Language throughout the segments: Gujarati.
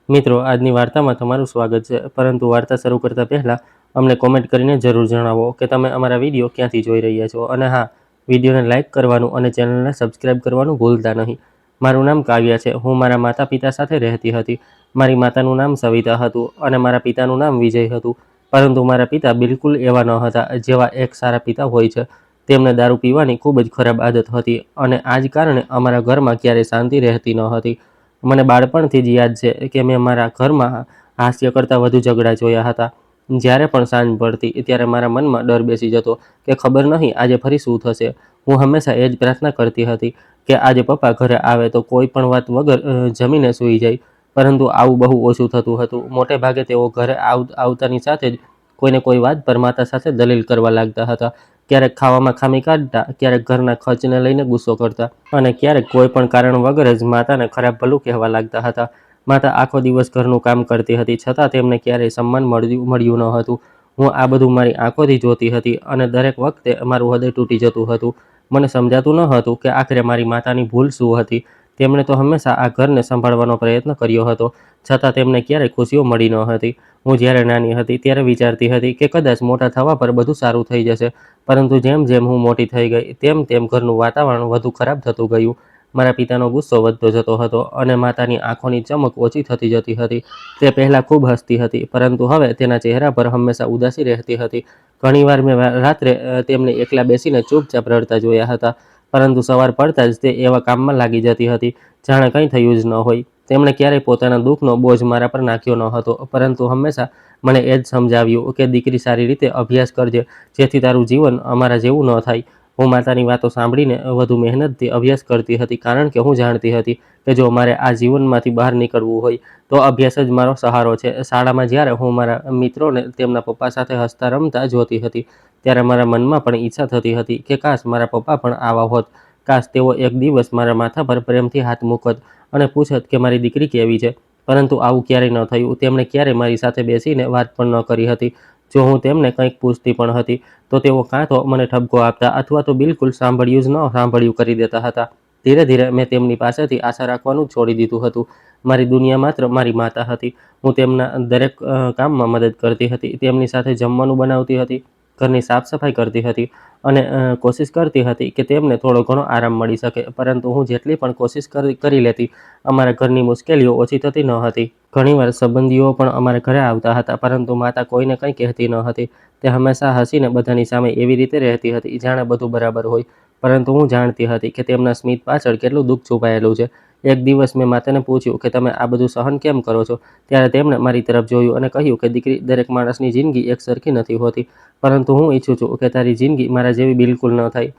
મિત્રો, આજની વાર્તામાં તમારું સ્વાગત છે. પરંતુ વાર્તા શરૂ કરતા પહેલા અમને કોમેન્ટ કરીને જરૂર જણાવો કે તમે અમારા વિડીયો ક્યાંથી જોઈ રહ્યા છો. અને હા, વિડીયોને લાઇક કરવાનું અને ચેનલને સબસ્ક્રાઇબ કરવાનું ભૂલતા નહીં. મારું નામ કાવ્યા છે. હું મારા માતા પિતા સાથે રહેતી હતી. મારી માતાનું નામ સવિતા હતું અને મારા પિતાનું નામ વિજય હતું. પરંતુ મારા પિતા બિલકુલ એવા ન હતા જેવા એક સારા પિતા હોય છે. તેમને દારૂ પીવાની ખૂબ જ ખરાબ આદત હતી અને આ જ કારણે અમારા ઘરમાં ક્યારેય શાંતિ રહેતી ન હતી. મને બાળપણથી જ યાદ છે કે મેં મારા ઘરમાં હાસ્ય કરતાં વધુ ઝઘડા જોયા હતા. જ્યારે પણ સાંજ પડતી ત્યારે મારા મનમાં ડર બેસી જતો કે ખબર નહીં આજે ફરી શું થશે. હું હંમેશા એ જ પ્રાર્થના કરતી હતી કે આજે પપ્પા ઘરે આવે તો કોઈ પણ વાત વગર જમીને સૂઈ જાય. પરંતુ આવું બહુ ઓછું થતું હતું. મોટે ભાગે તેઓ ઘરે આવતાની સાથે જ કોઈને કોઈ વાત પર માતા સાથે દલીલ કરવા લાગતા હતા. ક્યારેક ખાવામાં ખામી કાઢતા, ક્યારેક ઘરના ખર્ચને લઈને ગુસ્સો કરતા અને ક્યારેક કોઈ પણ કારણ વગર જ માતાને ખરાબ ભલું કહેવા લાગતા હતા. માતા આખો દિવસ ઘરનું કામ કરતી હતી, છતાં તેમને ક્યારેય સન્માન મળ્યું ન હતું. હું આ બધું મારી આંખોથી જોતી હતી અને દરેક વખતે મારું હૃદય તૂટી જતું હતું. મને સમજાતું ન હતું કે આખરે મારી માતાની ભૂલ શું હતી. તેમણે તો હંમેશા આ ઘરને સંભાળવાનો પ્રયત્ન કર્યો હતો, છતાં તેમને ક્યારેય ખુશીઓ મળી ન હતી. હું જ્યારે નાની હતી ત્યારે વિચારતી હતી કે કદાચ મોટા થવા પર બધું સારું થઈ જશે. પરંતુ જેમ જેમ હું મોટી થઈ ગઈ તેમ તેમ ઘરનું વાતાવરણ વધુ ખરાબ થતું ગયું. મારા પિતાનો ગુસ્સો વધતો જતો હતો અને માતાની આંખોની ચમક ઓછી થતી જતી હતી. તે પહેલાં ખૂબ હસતી હતી, પરંતુ હવે તેના ચહેરા પર હંમેશા ઉદાસી રહેતી હતી. ઘણીવાર મેં રાત્રે તેમને એકલા બેસીને ચૂપચાપ રડતા જોયા હતા. પરંતુ સવાર પડતાં જ તે એવા કામમાં લાગી જતી હતી જાણે કંઈ થયું જ ન હોય. તેમણે ક્યારેય પોતાના દુઃખનો બોજ મારા પર નાખ્યો ન હતો, પરંતુ હંમેશા મને એ જ સમજાવ્યું કે દીકરી, સારી રીતે અભ્યાસ કરજે, જેથી તારું જીવન અમારા જેવું ન થાય. હું માતાની વાતો સાંભળીને વધુ મહેનતથી અભ્યાસ કરતી હતી, કારણ કે હું જાણતી હતી કે જો મારે આ જીવનમાંથી બહાર નીકળવું હોય તો અભ્યાસ જ મારો સહારો છે. શાળામાં જ્યારે હું મારા મિત્રોને તેમના પપ્પા સાથે હસતા રમતા જોતી હતી ત્યારે મારા મનમાં પણ ઈચ્છા થતી હતી કે કાશ મારા પપ્પા પણ આવા હોત. કાશ તેઓ એક દિવસ મારા માથા પર પ્રેમથી હાથ મૂકત અને પૂછત કે મારી દીકરી કેવી છે. પરંતુ આવું ક્યારેય ન થયું. તેમણે ક્યારેય મારી સાથે બેસીને વાત પણ ન કરી હતી. જો હું તેમને કંઈક પૂછતી પણ હતી તો તેઓ કાં તો મને ઠપકો આપતા અથવા તો બિલકુલ સાંભળ્યું જ ન સાંભળ્યું કરી દેતા હતા. ધીરે ધીરે મેં તેમની પાસેથી આશા રાખવાનું છોડી દીધું હતું. મારી દુનિયા માત્ર મારી માતા હતી. હું તેમના દરેક કામમાં મદદ કરતી હતી, તેમની સાથે જમવાનું બનાવતી હતી, ઘરની સાફ સફાઈ કરતી હતી અને કોશિશ કરતી હતી કે તેમને થોડો ઘણો આરામ મળી શકે. પરંતુ હું જેટલી પણ કોશિશ કરી લેતી, અમારા ઘરની મુશ્કેલીઓ ઓછી થતી ન હતી. ઘણીવાર સંબંધીઓ પણ અમારા ઘરે આવતા હતા, પરંતુ માતા કોઈને કંઈ કહેતી ન હતી. તે હંમેશા હસીને બધાની સામે એવી રીતે રહેતી હતી જાણે બધું બરાબર હોય. પરંતુ હું જાણતી હતી કે તેમના સ્મિત પાછળ કેટલું દુઃખ છુપાયેલું છે. એક દિવસ મેં માતાને પૂછ્યું કે તમે આ બધું સહન કેમ કરો છો? ત્યારે તેમણે મારી તરફ જોયું અને કહ્યું કે દીકરી, દરેક માણસની જિંદગી એક સરખી નથી હોતી. પરંતુ હું ઈચ્છું છું કે તારી જિંદગી મારા જેવી બિલકુલ ન થાય.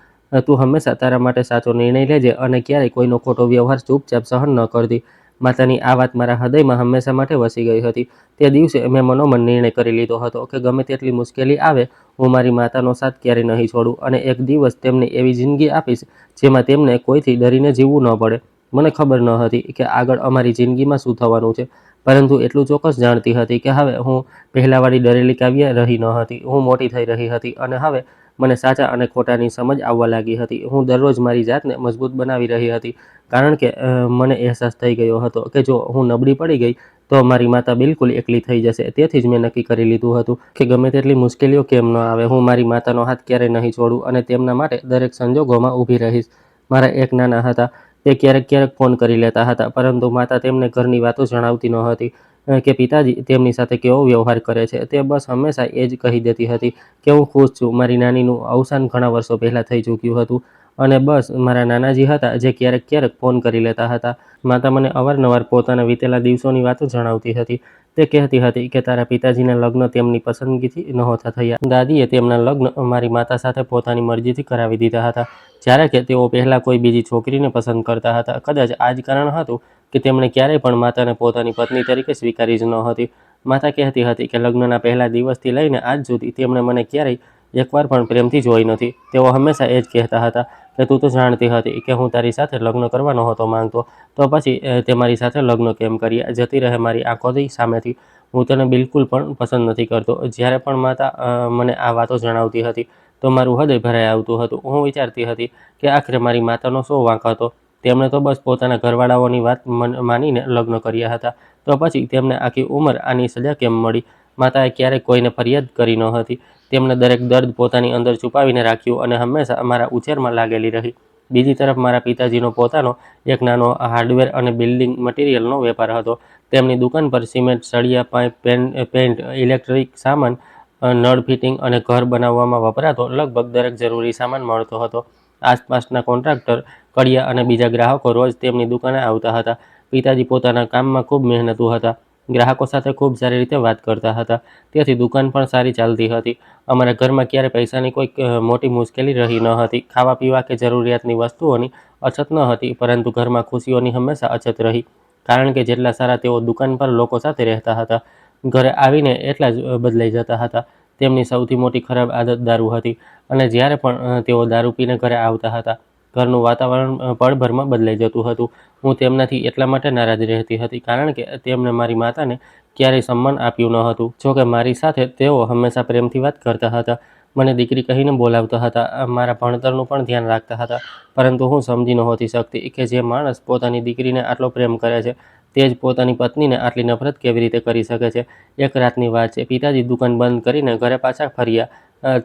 તું હંમેશા તારા માટે સાચો નિર્ણય લેજે અને ક્યારેય કોઈનો ખોટો વ્યવહાર ચૂપચાપ સહન ન કરતી. માતાની આ વાત મારા હૃદયમાં હંમેશા માટે વસી ગઈ હતી. તે દિવસે મેં મનોમન નિર્ણય કરી લીધો હતો કે ગમે તેટલી મુશ્કેલી આવે, હું મારી માતાનો સાથ ક્યારેય નહીં છોડું અને એક દિવસ તેમને એવી જિંદગી આપીશ જેમાં તેમને કોઈથી ડરીને જીવવું ન પડે. મને ખબર ન હતી કે આગળ અમારી જિંદગીમાં શું થવાનું છે, પરંતુ એટલું ચોક્કસ જાણતી હતી કે હવે હું પહેલાંવાળી ડરેલી કાવ્યા રહી ન હતી. હું મોટી થઈ રહી હતી અને હવે મને સાચા અને ખોટાની સમજ આવવા લાગી હતી. હું દરરોજ મારી જાતને મજબૂત બનાવી રહી હતી, કારણ કે મને અહેસાસ થઈ ગયો હતો કે જો હું નબળી પડી ગઈ તો મારી માતા બિલકુલ એકલી થઈ જશે. તેથી જ મેં નક્કી કરી લીધું હતું કે ગમે તેટલી મુશ્કેલીઓ કેમ ન આવે, હું મારી માતાનો હાથ ક્યારેય નહીં છોડું અને તેમના માટે દરેક સંજોગોમાં ઊભી રહીશ. મારા એક નાના હતા, તે ક્યારેક ક્યારેક ફોન કરી લેતા હતા, પરંતુ માતા તેમને ઘરની વાતો જણાવતી ન હતી કે પિતાજી તેમની સાથે કેવો વ્યવહાર કરે છે. તે બસ હંમેશા એ જ કહી દેતી હતી કે હું ખુશ છું. મારી નાનીનું અવસાન ઘણા વર્ષો પહેલાં થઈ ચૂક્યું હતું અને બસ મારા નાનાજી હતા જે ક્યારેક ક્યારેક ફોન કરી લેતા હતા. માતા મને અવારનવાર પોતાના વીતેલા દિવસોની વાતો જણાવતી હતી. તે કહેતી હતી કે તારા પિતાજીના લગ્ન તેમની પસંદગીથી નહોતા થયા. દાદીએ તેમના લગ્ન મારી માતા સાથે પોતાની મરજીથી કરાવી દીધા હતા, જ્યારે કે તેઓ પહેલાં કોઈ બીજી છોકરીને પસંદ કરતા હતા. કદાચ આ જ કારણ હતું કે તેમણે ક્યારેય પણ માતાને પોતાની પત્ની તરીકે સ્વીકારી જ નહોતી. માતા કહેતી હતી કે લગ્નના પહેલા દિવસથી લઈને આજ સુધી તેમણે મને ક્યારેય એકવાર પણ પ્રેમથી જોઈ નથી. તેઓ હંમેશા એ જ કહેતા હતા કે તું તો જાણતી હતી કે હું તારી સાથે લગ્ન કરવા નહોતો માંગતો, તો પછી તે મારી સાથે લગ્ન કેમ કર્યા? જતી રહે મારી આંખોથી સામેથી. હું તને બિલકુલ પણ પસંદ નથી કરતો. જ્યારે પણ માતા મને આ વાતો જણાવતી હતી તો મારું હૃદય ભરાઈ આવતું હતું. હું વિચારતી હતી કે આખરે મારી માતાનો શું વાંક હતો? તેમણે તો બસ પોતાના ઘરવાળાઓની વાત માનીને લગ્ન કર્યા હતા, તો પછી તેમને આખી ઉંમર આની સજા કેમ મળી? માતાએ ક્યારેય કોઈને ફરિયાદ કરી ન હતી. તેમણે દરેક દર્દ પોતાની અંદર છુપાવીને રાખ્યું અને હંમેશા મારા ઉછેરમાં લાગેલી રહી. બીજી તરફ મારા પિતાજીનો પોતાનો એક નાનો હાર્ડવેર અને બિલ્ડિંગ મટીરિયલનો વેપાર હતો. તેમની દુકાન પર સિમેન્ટ, સળિયા, પાઇપ, પેન્ટ, ઇલેક્ટ્રિક સામાન, નળ ફિટિંગ અને ઘર બનાવવામાં વપરાતો લગભગ દરેક જરૂરી સામાન મળતો હતો. આસપાસના કોન્ટ્રાક્ટર, કડિયા અને બીજા ગ્રાહકો રોજ તેમની દુકાને આવતા હતા. પિતાજી પોતાના કામમાં ખૂબ મહેનતુ હતા. ગ્રાહકો સાથે ખૂબ સારી રીતે વાત કરતા હતા. તેથી દુકાન પણ સારી ચાલતી હતી. અમારા ઘરમાં ક્યારે પૈસાની કોઈ મોટી મુશ્કેલી રહી ન હતી. ખાવા પીવા કે જરૂરિયાતની વસ્તુઓની અછત ન હતી, પરંતુ ઘરમાં ખુશીઓની હંમેશા અછત રહી. કારણ કે જેટલા સારા તેઓ દુકાન પર લોકો સાથે રહેતા હતા, ઘરે આવીને એટલા જ બદલાઈ જતા હતા. તેમની સૌથી મોટી ખરાબ આદત દારૂ હતી, અને જ્યારે પણ તેઓ દારૂ પીને ઘરે આવતા હતા, ઘરનું વાતાવરણ પળભરમાં બદલાઈ જતું હતું. હું તેમનાથી એટલા માટે નારાજ રહેતી હતી કારણ કે તેમણે મારી માતાને ક્યારેય સન્માન આપ્યું ન હતું. જોકે મારી સાથે તેઓ હંમેશા પ્રેમથી વાત કરતા હતા, મને દીકરી કહીને બોલાવતા હતા, મારા ભણતરનું પણ ધ્યાન રાખતા હતા. પરંતુ હું સમજી નહોતી શકતી કે જે માણસ પોતાની દીકરીને આટલો પ્રેમ કરે છે, તે જ પોતાની પત્નીને આટલી નફરત કેવી રીતે કરી શકે છે. એક રાતની વાત છે. પિતાજી દુકાન બંધ કરીને ઘરે પાછા ફર્યા.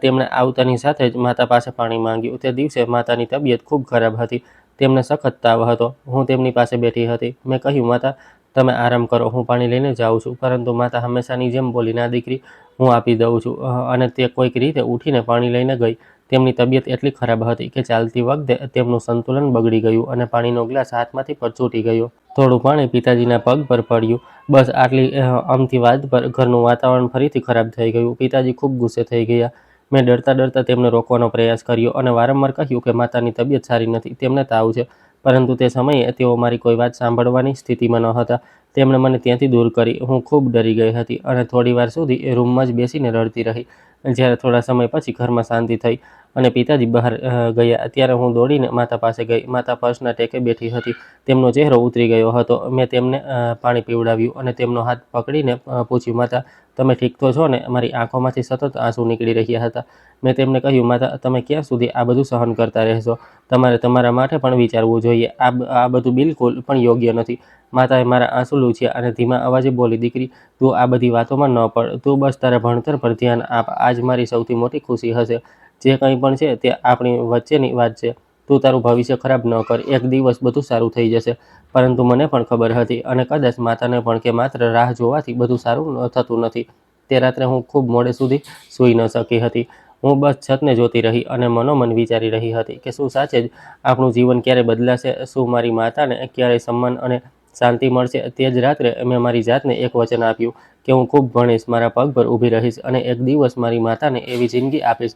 તેમણે આવતાની સાથે જ માતા પાસે પાણી માંગ્યું. તે દિવસે માતાની તબિયત ખૂબ ખરાબ હતી. તેમને સખત તાવ હતો. હું તેમની પાસે બેઠી હતી. મેં કહ્યું, માતા, તમે આરામ કરો, હું પાણી લઈને જાઉં છું. પરંતુ માતા હંમેશાની જેમ બોલી, ના દીકરી, હું આપી દઉં છું. અને તે કોઈક રીતે ઉઠીને પાણી લઈને ગઈ. તેમની તબિયત એટલી ખરાબ હતી કે ચાલતી વખતે તેમનું સંતુલન બગડી ગયું અને પાણીનો ગ્લાસ હાથમાંથી પર છૂટી ગયો. થોડું પાણી પિતાજીના પગ પર પડ્યું. બસ આટલી અમથી વાત પર ઘરનું વાતાવરણ ફરીથી ખરાબ થઈ ગયું. પિતાજી ખૂબ ગુસ્સે થઈ ગયા. મેં ડરતા ડરતા તેમને રોકવાનો પ્રયાસ કર્યો અને વારંવાર કહ્યું કે માતાની તબિયત સારી નથી, તેમને તાવ છે. પરંતુ તે સમયે તેઓ મારી કોઈ વાત સાંભળવાની સ્થિતિમાં ન હતા. તેમણે મને ત્યાંથી દૂર કરી. હું ખૂબ ડરી ગઈ હતી અને થોડી વાર સુધી રૂમમાં જ બેસીને રડતી રહી. જ્યારે થોડા સમય પછી ઘરમાં શાંતિ થઈ અને પિતાજી બહાર ગયા, ત્યારે હું દોડીને માતા પાસે ગઈ. માતા પર્સના ટેકે બેઠી હતી. તેમનો ચહેરો ઉતરી ગયો હતો. મેં તેમને પાણી પીવડાવ્યું અને તેમનો હાથ પકડીને પૂછ્યું, માતા, તમે ઠીક તો છો ને? મારી આંખોમાંથી સતત આંસુ નીકળી રહ્યા હતા. મેં તેમને કહ્યું, માતા, તમે ક્યાં સુધી આ બધું સહન કરતા રહેશો? તમારે તમારા માટે પણ વિચારવું જોઈએ. આ બધું બિલકુલ પણ યોગ્ય નથી. માતાએ મારા આંસુ લૂછ્યા અને ધીમા અવાજે બોલી, દીકરી, તું આ બધી વાતોમાં ન પડ. તું બસ તારા ભણતર પર ધ્યાન આપ. આજ મારી સૌથી મોટી ખુશી હશે. જે કંઈ પણ છે તે આપણી વચ્ચેની વાત છે. તું તારું ભવિષ્ય ખરાબ ન કર. એક દિવસ બધું સારું થઈ જશે. પરંતુ મને પણ ખબર હતી, અને કદાચ માતાને પણ, કે માત્ર રાહ જોવાથી બધું સારું થતું નથી. તે રાત્રે હું ખૂબ મોડે સુધી સૂઈ ન શકી હતી. હું બસ છતને જોતી રહી અને મનોમન વિચારી રહી હતી કે શું સાચે જ આપણું જીવન ક્યારે બદલાશે? શું મારી માતાને ક્યારેય સન્માન અને શાંતિ મળશે? તે જ રાત્રે મેં મારી જાતને એક વચન આપ્યું કે હું ખૂબ ભણીશ, મારા પગ પર ઊભી રહીશ અને એક દિવસ મારી માતાને એવી જિંદગી આપીશ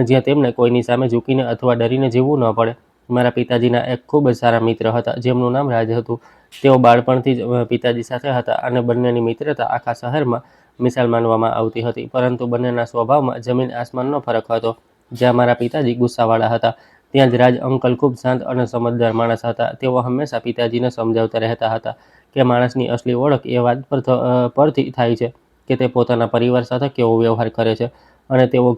જ્યાં તેમને કોઈની સામે ઝૂકીને અથવા ડરીને જીવવું ન પડે. મારા પિતાજીના એક ખૂબ જ સારા મિત્ર હતા, જેમનું નામ રાજ હતું. તેઓ બાળપણથી જ પિતાજી સાથે હતા અને બંનેની મિત્રતા આખા શહેરમાં મિસાલ માનવામાં આવતી હતી. પરંતુ બંનેના સ્વભાવમાં જમીન આસમાનનો ફરક હતો. જ્યાં મારા પિતાજી ગુસ્સાવાળા હતા, ત્યાં જ રાજ અંકલ ખૂબ શાંત અને સમજદાર માણસ હતા. તેઓ હંમેશા પિતાજીને સમજાવતા રહેતા હતા કે માણસની અસલી ઓળખ એ વાત પરથી થાય છે કે તે પોતાના પરિવાર સાથે કેવો વ્યવહાર કરે છે. અને તેઓ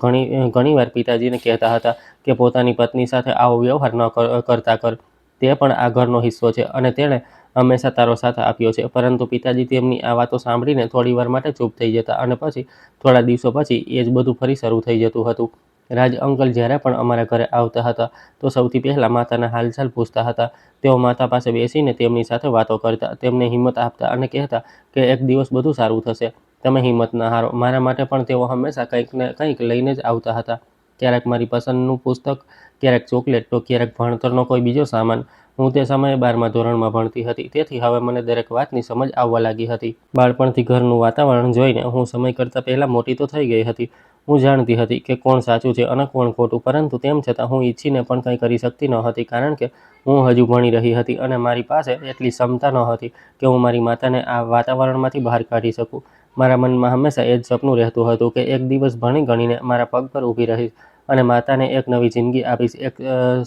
ઘણીવાર પિતાજીને કહેતા હતા કે પોતાની પત્ની સાથે આવો વ્યવહાર ન કરતા કર. તે પણ આ ઘરનો હિસ્સો છે અને તેણે હંમેશા તારો સાથ આપ્યો છે. પરંતુ પિતાજી તેમની આ વાતો સાંભળીને થોડીવાર માટે ચૂપ થઈ જતા અને પછી થોડા દિવસો પછી એ જ બધું ફરી શરૂ થઈ જતું હતું. રાજ અંકલ જ્યારે પણ અમારા ઘરે આવતા હતા તો સૌથી પહેલાં માતાના હાલચાલ પૂછતા હતા. તેઓ માતા પાસે બેસીને તેમની સાથે વાતો કરતા, તેમને હિંમત આપતા અને કહેતા કે એક દિવસ બધું સારું થશે, તમે હિંમત ન હારો. મારા માટે પણ તેઓ હંમેશા કંઈક ને કંઈક લઈને જ આવતા હતા. ક્યારેક મારી પસંદનું પુસ્તક, ક્યારેક ચોકલેટ, તો ક્યારેક ભણતરનો કોઈ બીજો સામાન. હું તે સમયે 12મા ધોરણમાં ભણતી હતી, તેથી હવે મને દરેક વાતની સમજ આવવા લાગી હતી. બાળપણથી ઘરનું વાતાવરણ જોઈને હું સમય કરતાં પહેલાં મોટી તો થઈ ગઈ હતી. હું જાણતી હતી કે કોણ સાચું છે અને કોણ ખોટું, પરંતુ તેમ છતાં હું ઈચ્છીને પણ કંઈ કરી શકતી ન હતી કારણ કે હું હજુ ભણી રહી હતી અને મારી પાસે એટલી ક્ષમતા ન હતી કે હું મારી માતાને આ વાતાવરણમાંથી બહાર કાઢી શકું. મારા મનમાં હંમેશા એ જ સપનું રહેતું હતું કે એક દિવસ ભણી ગણીને મારા પગ પર ઊભી રહીશ અને માતાને એક નવી જિંદગી આપીશ. એક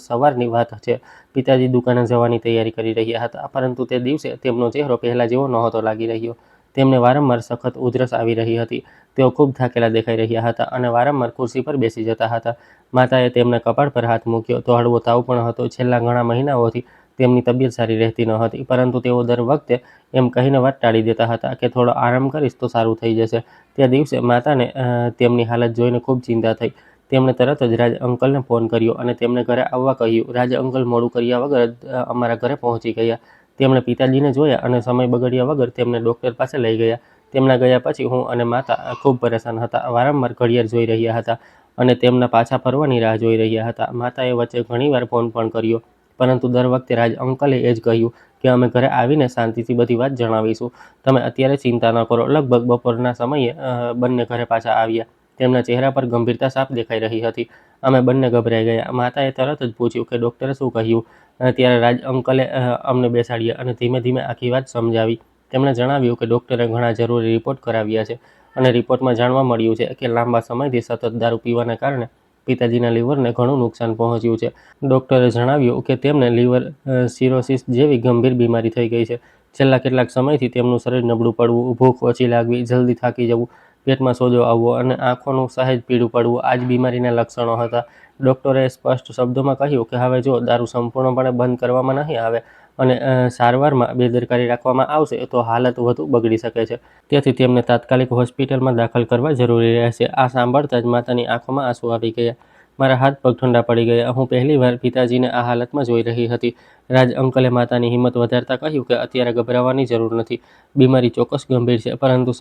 સવારની વાત છે. પિતાજી દુકાને જવાની તૈયારી કરી રહ્યા હતા, પરંતુ તે દિવસે તેમનો ચહેરો પહેલા જેવો નહોતો લાગી રહ્યો. તેમને વારંવાર સખત ઉધરસ આવી રહી હતી. તેઓ ખૂબ થાકેલા દેખાઈ રહ્યા હતા અને વારંવાર ખુરશી પર બેસી જતા હતા. માતાએ તેમના કપાળ પર હાથ મૂક્યો તો હળવો તાવ પણ હતો. છેલ્લા ઘણા મહિનાઓથી તેમની તબિયત સારી રહેતી ન હતી, પરંતુ તેઓ દર વખતે એમ કહીને વાત ટાળી દેતા હતા કે થોડો આરામ કરીશ તો સારું થઈ જશે. તે દિવસે માતાને તેમની હાલત જોઈને ખૂબ ચિંતા થઈ. તેમણે તરત જ રાજ અંકલને ફોન કર્યો અને તેમને ઘરે આવવા કહ્યું. રાજ અંકલ મોડું કર્યા વગર જ અમારા ઘરે પહોંચી ગયા. તેમણે પિતાજીને જોયા અને સમય બગડ્યા વગર તેમને ડૉક્ટર પાસે લઈ ગયા. તેમના ગયા પછી હું અને માતા ખૂબ પરેશાન હતા. વારંવાર ઘડિયાળ જોઈ રહ્યા હતા અને તેમના પાછા ફરવાની રાહ જોઈ રહ્યા હતા. માતાએ વચ્ચે ઘણીવાર ફોન પણ કર્યો, પરંતુ દર વખતે રાજ અંકલે એ જ કહ્યું કે અમે ઘરે આવીને શાંતિથી બધી વાત જણાવીશું. તમે અત્યારે ચિંતા ન કરો. લગભગ બપોરના સમયે બંને ઘરે પાછા આવ્યા. તેમના ચહેરા પર ગંભીરતા સાફ દેખાઈ રહી હતી. અમે બંને ગભરાઈ ગયા. માતાએ તરત જ પૂછ્યું કે ડૉક્ટરે શું કહ્યું. ત્યારે રાજ અંકલે અમને બેસાડ્યા અને ધીમે ધીમે આખી વાત સમજાવી. તેમણે જણાવ્યું કે ડૉક્ટરે ઘણા જરૂરી રિપોર્ટ કરાવ્યા છે અને રિપોર્ટમાં જાણવા મળ્યું છે કે લાંબા સમયથી સતત દારૂ પીવાના કારણે પિતાજીના લીવરને ઘણું નુકસાન પહોંચ્યું છે. ડૉક્ટરે જણાવ્યું કે તેમને લીવર સિરોસિસ જેવી ગંભીર બીમારી થઈ ગઈ છે. છેલ્લા કેટલાક સમયથી તેમનું શરીર નબળું પડવું, ભૂખ ઓછી લાગવી, જલ્દી થાકી જવું, પેટમાં સોજો આવવો અને આંખોનું સહેજ પીળું પડવું આ જ બીમારીના લક્ષણો હતા. ડૉક્ટરે સ્પષ્ટ શબ્દોમાં કહ્યું કે હવે જો દારૂ સંપૂર્ણપણે બંધ કરવામાં નહીં આવે અને સારવારમાં બેદરકારી રાખવામાં આવશે તો હાલત વધુ બગડી શકે છે. તેથી તેમને તાત્કાલિક હોસ્પિટલમાં દાખલ કરવા જરૂરી રહેશે. આ સાંભળતા જ માતાની આંખોમાં આંસુ આવી ગયા. મારા હાથ પગ ઠંડા પડી ગયા. હું પહેલીવાર પિતાજીને આ હાલતમાં જોઈ રહી હતી. રાજ અંકલે માતાની હિંમત વધારતા કહ્યું કે અત્યારે ગભરાવાની જરૂર નથી. બીમારી ચોક્કસ ગંભીર છે, પરંતુ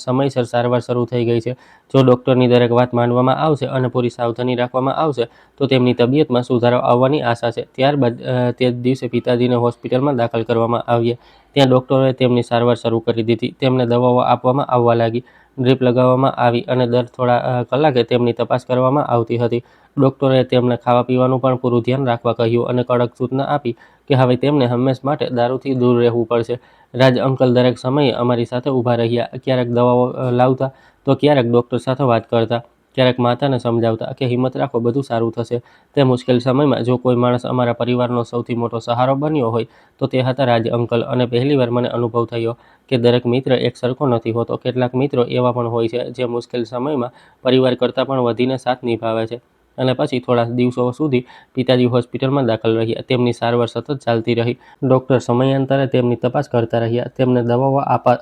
સમયસર સારવાર શરૂ થઈ ગઈ છે. જો ડૉક્ટરની દરેક વાત માનવામાં આવશે અને પૂરી સાવધાની રાખવામાં આવશે તો તેમની તબિયતમાં સુધારો આવવાની આશા છે. ત્યારબાદ તે જ દિવસે પિતાજીને હોસ્પિટલમાં દાખલ કરવામાં આવ્યા. ત્યાં ડૉક્ટરોએ તેમની સારવાર શરૂ કરી દીધી. તેમને દવાઓ આપવામાં આવવા લાગી, ડ્રીપ લગાવવામાં આવી અને દર થોડા કલાકે તેમની તપાસ કરવામાં આવતી હતી. ડૉક્ટરોએ તેમને ખાવા પીવાનું પણ પૂરું ધ્યાન રાખવા કહ્યું અને કડક સૂચના આપી કે હવે તેમને હંમેશ માટે દારૂથી દૂર રહેવું પડશે. રાજ અંકલ દરેક સમયે અમારી સાથે ઊભા રહ્યા. ક્યારેક દવાઓ લાવતા તો ક્યારેક ડૉક્ટર સાથે વાત કરતા, ક્યારેક માતાને સમજાવતા કે હિંમત રાખો, બધું સારું થશે. તે મુશ્કેલ સમયમાં જો કોઈ માણસ અમારા પરિવારનો સૌથી મોટો સહારો બન્યો હોય તો તે હતા રાજ અંકલ. અને પહેલીવાર મને અનુભવ થયો કે દરેક મિત્ર એક સરખો નથી હોતો. કેટલાક મિત્રો એવા પણ હોય છે જે મુશ્કેલ સમયમાં પરિવાર કરતાં પણ વધીને સાથ નિભાવે છે. અને પછી થોડા દિવસો સુધી પિતાજી હોસ્પિટલમાં દાખલ રહ્યા. તેમની સારવાર સતત ચાલતી રહી. ડૉક્ટર સમયાંતરે તેમની તપાસ કરતા રહ્યા. તેમને દવાઓ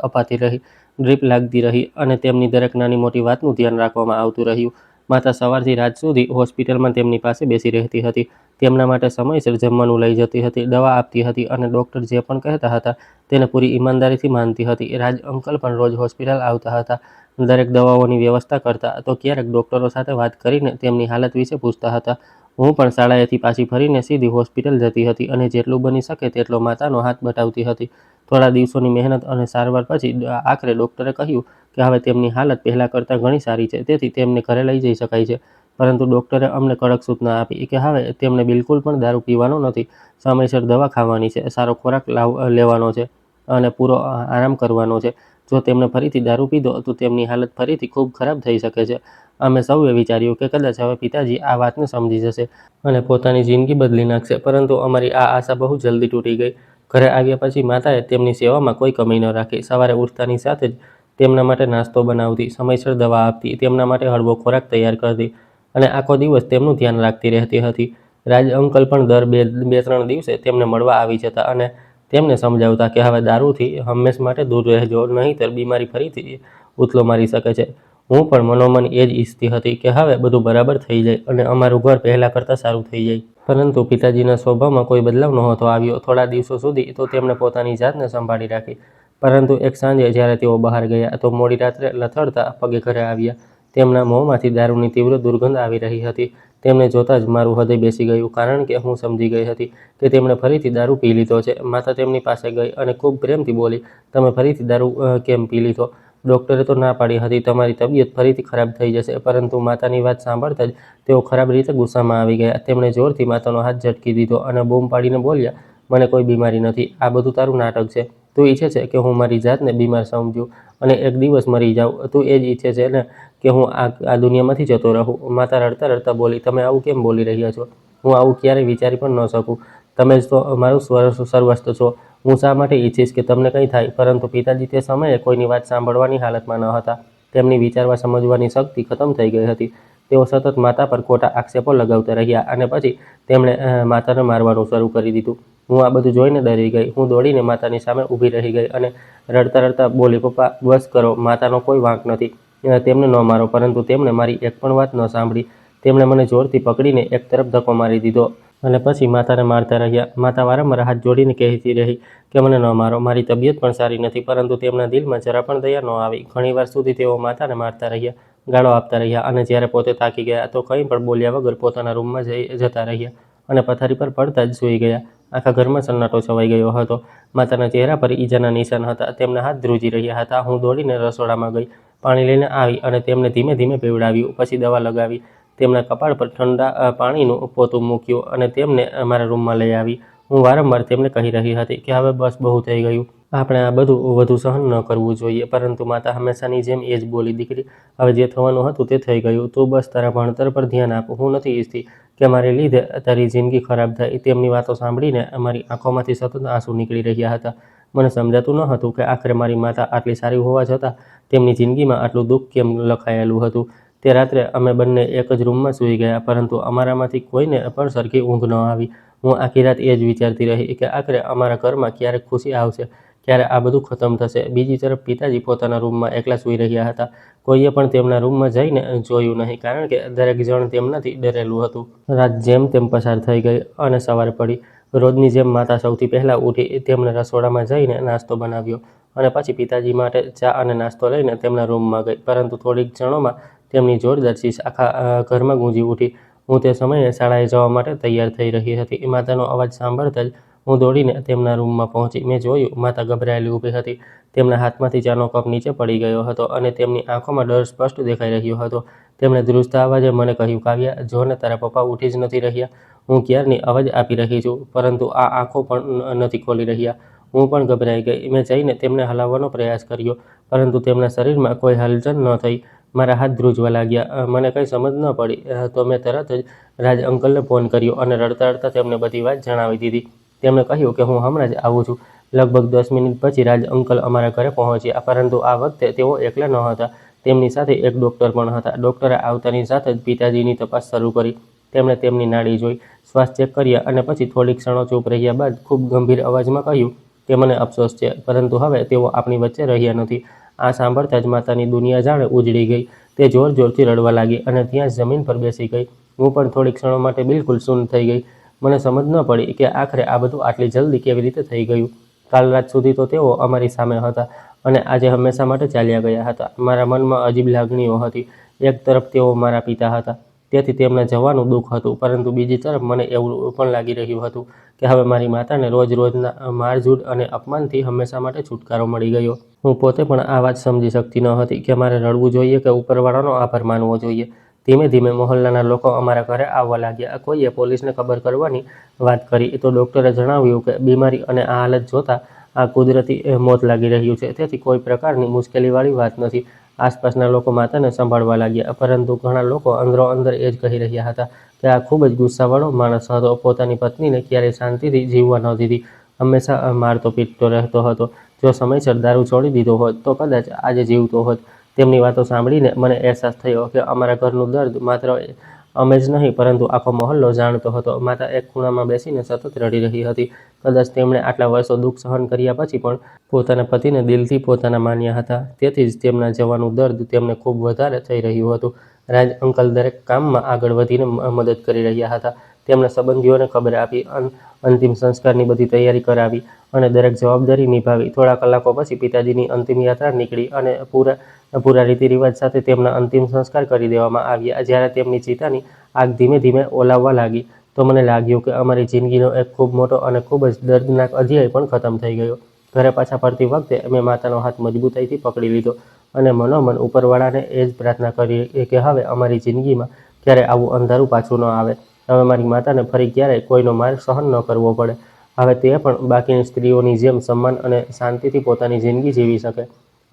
અપાતી રહી, ડ્રીપ લાગતી રહી અને તેમની દરેક નાની મોટી વાતનું ધ્યાન રાખવામાં આવતું રહ્યું. માતા સવારથી રાત સુધી હોસ્પિટલમાં તેમની પાસે બેસી રહેતી હતી. તેમના માટે સમયસર જમવાનું લઈ જતી હતી, દવા આપતી હતી અને ડૉક્ટર જે પણ કહેતા હતા તેને પૂરી ઈમાનદારીથી માનતી હતી. રાજ અંકલ પણ રોજ હોસ્પિટલ આવતા હતા, દરેક દવાઓની વ્યવસ્થા કરતા તો ક્યારેક ડૉક્ટરો સાથે વાત કરીને તેમની હાલત વિશે પૂછતા હતા. હું પણ શાળાએથી પાછી ફરીને સીધી હોસ્પિટલ જતી હતી અને જેટલું બની શકે તેટલો માતાનો હાથ બટાવતી હતી. થોડા દિવસોની મહેનત અને સારવાર પછી આખરે ડૉક્ટરે કહ્યું કે હવે તેમની હાલત પહેલાં કરતાં ઘણી સારી છે, તેથી તેમને ઘરે લઈ જઈ શકાય છે. પરંતુ ડૉક્ટરે અમને કડક સૂચના આપી કે હવે તેમને બિલકુલ પણ દારૂ પીવાનો નથી, સમયસર દવા ખાવાની છે, સારો ખોરાક લેવાનો છે અને પૂરો આરામ કરવાનો છે. જો તેમણે ફરીથી દારૂ પીધો તો તેમની હાલત ફરીથી ખૂબ ખરાબ થઈ શકે છે. અમે સૌએ વિચાર્યું કે કદાચ હવે પિતાજી આ વાતને સમજી જશે અને પોતાની જિંદગી બદલી નાખશે, પરંતુ અમારી આ આશા બહુ જલ્દી તૂટી ગઈ. ઘરે આવ્યા પછી માતાએ તેમની સેવામાં કોઈ કમી ન રાખી. સવારે ઉઠતાની સાથે જ તેમના માટે નાસ્તો બનાવતી, સમયસર દવા આપતી, તેમના માટે હળવો ખોરાક તૈયાર કરતી અને આખો દિવસ તેમનું ધ્યાન રાખતી રહેતી હતી. રાજ અંકલ પણ દર બે ત્રણ દિવસે તેમને મળવા આવી જતા અને તેમને સમજાવતા કે હવે દારૂથી હંમેશ માટે દૂર રહેજો, નહીંતર બીમારી ફરીથી ઉથલો મારી શકે છે. હું પણ મનોમન એ જ ઈચ્છતી હતી કે હવે બધું બરાબર થઈ જાય અને અમારું ઘર પહેલાં કરતાં સારું થઈ જાય. પરંતુ પિતાજીના સ્વભાવમાં કોઈ બદલાવ નહોતો આવ્યો. થોડા દિવસો સુધી તો તેમણે પોતાની જાતને સંભાળી રાખી, પરંતુ એક સાંજે જ્યારે તેઓ બહાર ગયા તો મોડી રાત્રે લથડતા પગે ઘરે આવ્યા. તેમના મોંમાંથી દારૂની તીવ્ર દુર્ગંધ આવી રહી હતી. તેમને જોતાં જ મારું હૃદય બેસી ગયું, કારણ કે હું સમજી ગઈ હતી કે તેમણે ફરીથી દારૂ પી લીધો છે. માતા તેમની પાસે ગઈ અને ખૂબ પ્રેમથી બોલી, તમે ફરીથી દારૂ કેમ પી લીધો? ડૉક્ટરે તો ના પાડી હતી તમારી તબિયત ફરીથી ખરાબ થઈ જશે. પરંતુ માતાની વાત સાંભળતા જ તેઓ ખરાબ રીતે ગુસ્સામાં આવી ગયા. તેમણે જોરથી માતાનો હાથ ઝટકી દીધો અને બૂમ પાડીને બોલ્યા, મને કોઈ બીમારી નથી, આ બધું તારું નાટક છે. તું ઈચ્છે છે કે હું મારી જાતને બીમાર સમજું અને એક દિવસ મરી જાઉં. તું એ જ ઈચ્છે છે ને કે હું આ દુનિયામાંથી જતો રહું? માતા રડતા રડતા બોલી, તમે આવું કેમ બોલી રહ્યા છો? હું આવું ક્યારેય વિચારી પણ ન શકું. તમે જ તો મારું સર્વસ્વ છો. હું શા માટે ઈચ્છીશ કે તમને કંઈ થાય? પરંતુ પિતાજી તે સમયે કોઈની વાત સાંભળવાની હાલતમાં ન હતા. તેમની વિચારવા સમજવાની શક્તિ ખતમ થઈ ગઈ હતી. તેઓ સતત માતા પર ખોટા આક્ષેપો લગાવતા રહ્યા અને પછી તેમણે માતાને મારવાનું શરૂ કરી દીધું. હું આ બધું જોઈને ડરી ગઈ. હું દોડીને માતાની સામે ઊભી રહી ગઈ અને રડતા રડતા બોલી, પપ્પા બસ કરો, માતાનો કોઈ વાંક નથી. તેમને ન મારો. પરંતુ તેમણે મારી એક પણ વાત ન સાંભળી. તેમણે મને જોરથી પકડીને એક તરફ ધક્કો મારી દીધો અને પછી માતાને મારતા રહ્યા. માતા વારંવાર હાથ જોડીને કહેતી રહી કે મને ન મારો, મારી તબિયત પણ સારી નથી. પરંતુ તેમના દિલમાં જરા પણ દયા ન આવી. ઘણીવાર સુધી તેઓ માતાને મારતા રહ્યા, ગાળો આપતા રહ્યા અને જ્યારે પોતે થાકી ગયા તો કંઈ પણ બોલ્યા વગર પોતાના રૂમમાં જતા રહ્યા અને પથારી પર પડતા જ સૂઈ ગયા. આખા ઘરમાં સન્નાટો છવાઈ ગયો હતો. માતાના ચહેરા પર ઈજાના નિશાન હતા. તેમના હાથ ધ્રુજી રહ્યા હતા. હું દોડીને રસોડામાં ગઈ, પાણી લઈને આવી અને તેમને ધીમે ધીમે પીવડાવ્યું. પછી દવા લગાવી, તેમના કપાળ પર ઠંડા પાણીનું પોતું મૂક્યું અને તેમને અમારા રૂમમાં લઈ આવી. હું વારંવાર તેમને કહી રહી હતી કે હવે બસ, બહુ થઈ ગયું, આપણે આ બધું વધુ સહન ન કરવું જોઈએ. પરંતુ માતા હંમેશાની જેમ એ જ બોલી, દીકરી, હવે જે થવાનું હતું તે થઈ ગયું. તું બસ તારા ભણતર પર ધ્યાન આપ. હું નથી ઈચ્છતી કે મારે લીધે તારી જિંદગી ખરાબ થાય. તેમની વાતો સાંભળીને અમારી આંખોમાંથી સતત આંસુ નીકળી રહ્યા હતા. મને સમજાતું ન હતું કે આખરે મારી માતા આટલી સારી હોવા છતાં તેમની જિંદગીમાં આટલું દુઃખ કેમ લખાયેલું હતું. તે રાત્રે અમે બંને એક જ રૂમમાં સૂઈ ગયા, પરંતુ અમારામાંથી કોઈને પણ સરખી ઊંઘ ન આવી. હું આખી રાત એ જ વિચારતી રહી કે આખરે અમારા ઘરમાં ક્યારેક ખુશી આવશે, ક્યારે આ બધું ખતમ થશે. બીજી તરફ પિતાજી પોતાના રૂમમાં એકલા સૂઈ રહ્યા હતા. કોઈએ પણ તેમના રૂમમાં જઈને જોયું નહીં, કારણ કે દરેક જણ તેમનાથી ડરેલું હતું. રાત જેમ તેમ પસાર થઈ ગઈ અને સવાર પડી. રોજની જેમ માતા સૌથી પહેલાં ઉઠી. તેમણે રસોડામાં જઈને નાસ્તો બનાવ્યો અને પછી પિતાજી માટે ચા અને નાસ્તો લઈને તેમના રૂમમાં ગઈ. પરંતુ થોડીક ક્ષણોમાં તેમની જોરદાર ચીસ આખા ઘરમાં ગૂંજી ઉઠી. હું તે સમયે શાળાએ જવા માટે તૈયાર થઈ રહી હતી. માતાનો અવાજ સાંભળતા જ હું દોડીને તેમના રૂમમાં પહોંચી. મેં જોયું, માતા ગભરાયેલી ઊભી હતી. તેમના હાથમાંથી ચાનો કપ નીચે પડી ગયો હતો અને તેમની આંખોમાં ડર સ્પષ્ટ દેખાઈ રહ્યો હતો. તેમણે ધ્રુજતા અવાજે મને કહ્યું, કાવ્યા, જો ને, તારા પપ્પા ઉઠી જ નથી રહ્યા. હું ક્યારની અવાજ આપી રહી છું, પરંતુ આ આંખો પણ નથી ખોલી રહ્યા. હું પણ ગભરાઈ ગઈ. મેં જઈને તેમને હલાવવાનો પ્રયાસ કર્યો, પરંતુ તેમના શરીરમાં કોઈ હલચલ ન થઈ. મારા હાથ ધ્રુજવા લાગ્યા. મને કંઈ સમજ ન પડી તો મેં તરત જ રાજ અંકલને ફોન કર્યો અને રડતા રડતા તેમને બધી વાત જણાવી દીધી. તેમણે કહ્યું કે હું હમણાં જ આવું છું. લગભગ 10 મિનિટ પછી રાજ અંકલ અમારા ઘરે પહોંચ્યા, પરંતુ આ વખતે તેઓ એકલા ન હતા. તેમની સાથે એક ડૉક્ટર પણ હતા. ડૉક્ટરે આવતાની સાથે જ પિતાજીની તપાસ શરૂ કરી. તેમણે તેમની નાડી જોઈ, શ્વાસ ચેક કર્યા અને પછી થોડી ક્ષણો ચૂપ રહ્યા બાદ ખૂબ ગંભીર અવાજમાં કહ્યું કે મને અફસોસ છે, પરંતુ હવે તેઓ આપણી વચ્ચે રહ્યા નથી. આ સાંભળતા જ માતાની દુનિયા જાણે ઉજળી ગઈ. તે જોર જોરથી રડવા લાગી અને ત્યાં જ જમીન પર બેસી ગઈ. હું પણ થોડી ક્ષણો માટે બિલકુલ શૂન્ય થઈ ગઈ. મને સમજ ન પડી કે આખરે આ બધું આટલી જલ્દી કેવી રીતે થઈ ગયું. કાલ રાત સુધી તો તેઓ અમારી સામે હતા અને આજે હંમેશા માટે ચાલ્યા ગયા હતા. મારા મનમાં અજીબ લાગણીઓ હતી. એક તરફ તેઓ મારા પિતા હતા, તેથી તેમના જવાનું દુઃખ હતું, પરંતુ બીજી તરફ મને એવું પણ લાગી રહ્યું હતું કે હવે મારી માતાને રોજના મારઝૂડ અને અપમાનથી હંમેશા માટે છુટકારો મળી ગયો. હું પોતે પણ આ વાત સમજી શકતી ન હતી કે મારે રડવું જોઈએ કે ઉપરવાળાનો આભાર માનવો જોઈએ. ધીમે ધીમે મોહલ્લાના લોકો અમારા ઘરે આવવા લાગ્યા. કોઈએ પોલીસને ખબર કરવાની વાત કરી તો ડૉક્ટરે જણાવ્યું કે બીમારી અને આ હાલત જોતાં આ કુદરતી મોત લાગી રહ્યું છે, તેથી કોઈ પ્રકારની મુશ્કેલીવાળી વાત નથી. આસપાસના લોકો માતાને સંભાળવા લાગ્યા, પરંતુ ઘણા લોકો અંદરો-અંદર એ જ કહી રહ્યા હતા કે આ ખૂબ જ ગુસ્સાવાળો માણસ હતો. પોતાની પત્નીને ક્યારેય શાંતિથી જીવવા ન દીધી, હંમેશા મારતો પીટતો રહેતો હતો. જો સમયસર દારૂ છોડી દીધો હોત તો કદાચ આજે જીવતો હોત. તેમની વાતો સાંભળીને મને અહેસાસ થયો કે અમારા ઘરનું દર્દ માત્ર અમે જ નહીં, પરંતુ આખો મહોલ્લો જાણતો હતો. માતા એક ખૂણામાં બેસીને સતત રડી રહી હતી. કદાચ તેમણે આટલા વર્ષો દુઃખ સહન કર્યા પછી પણ પોતાના પતિને દિલથી પોતાના માન્યા હતા, તેથી જ તેમના જવાનું દર્દ તેમને ખૂબ વધારે થઈ રહ્યું હતું. રાજ અંકલ દરેક કામમાં આગળ વધીને મદદ કરી રહ્યા હતા. તેમણે સંબંધીઓને ખબર આપી, અંતિમ સંસ્કારની બધી તૈયારી કરાવી અને દરેક જવાબદારી નિભાવી. થોડા કલાકો પછી પિતાજીની અંતિમ યાત્રા નીકળી અને પૂરા રીતિરિવાજ સાથે તેમના અંતિમ સંસ્કાર કરી દેવામાં આવ્યા. જ્યારે તેમની ચિતાની આગ ધીમે ધીમે ઓલાવવા લાગી તો મને લાગ્યું કે અમારી જિંદગીનો એક ખૂબ મોટો અને ખૂબ જ દર્દનાક અધ્યાય પણ ખતમ થઈ ગયો. ઘરે પાછા ફરતી વખતે મેં માતાનો હાથ મજબૂતાઈથી પકડી લીધો અને મનોમન ઉપરવાળાને એ જ પ્રાર્થના કરી કે હવે અમારી જિંદગીમાં ક્યારેય આવું અંધારું પાછું ન આવે. હવે મારી માતાને ફરી ક્યારેય કોઈનો માર સહન ન કરવો પડે. હવે તે પણ બાકીની સ્ત્રીઓની જેમ સન્માન અને શાંતિથી પોતાની જિંદગી જીવી શકે.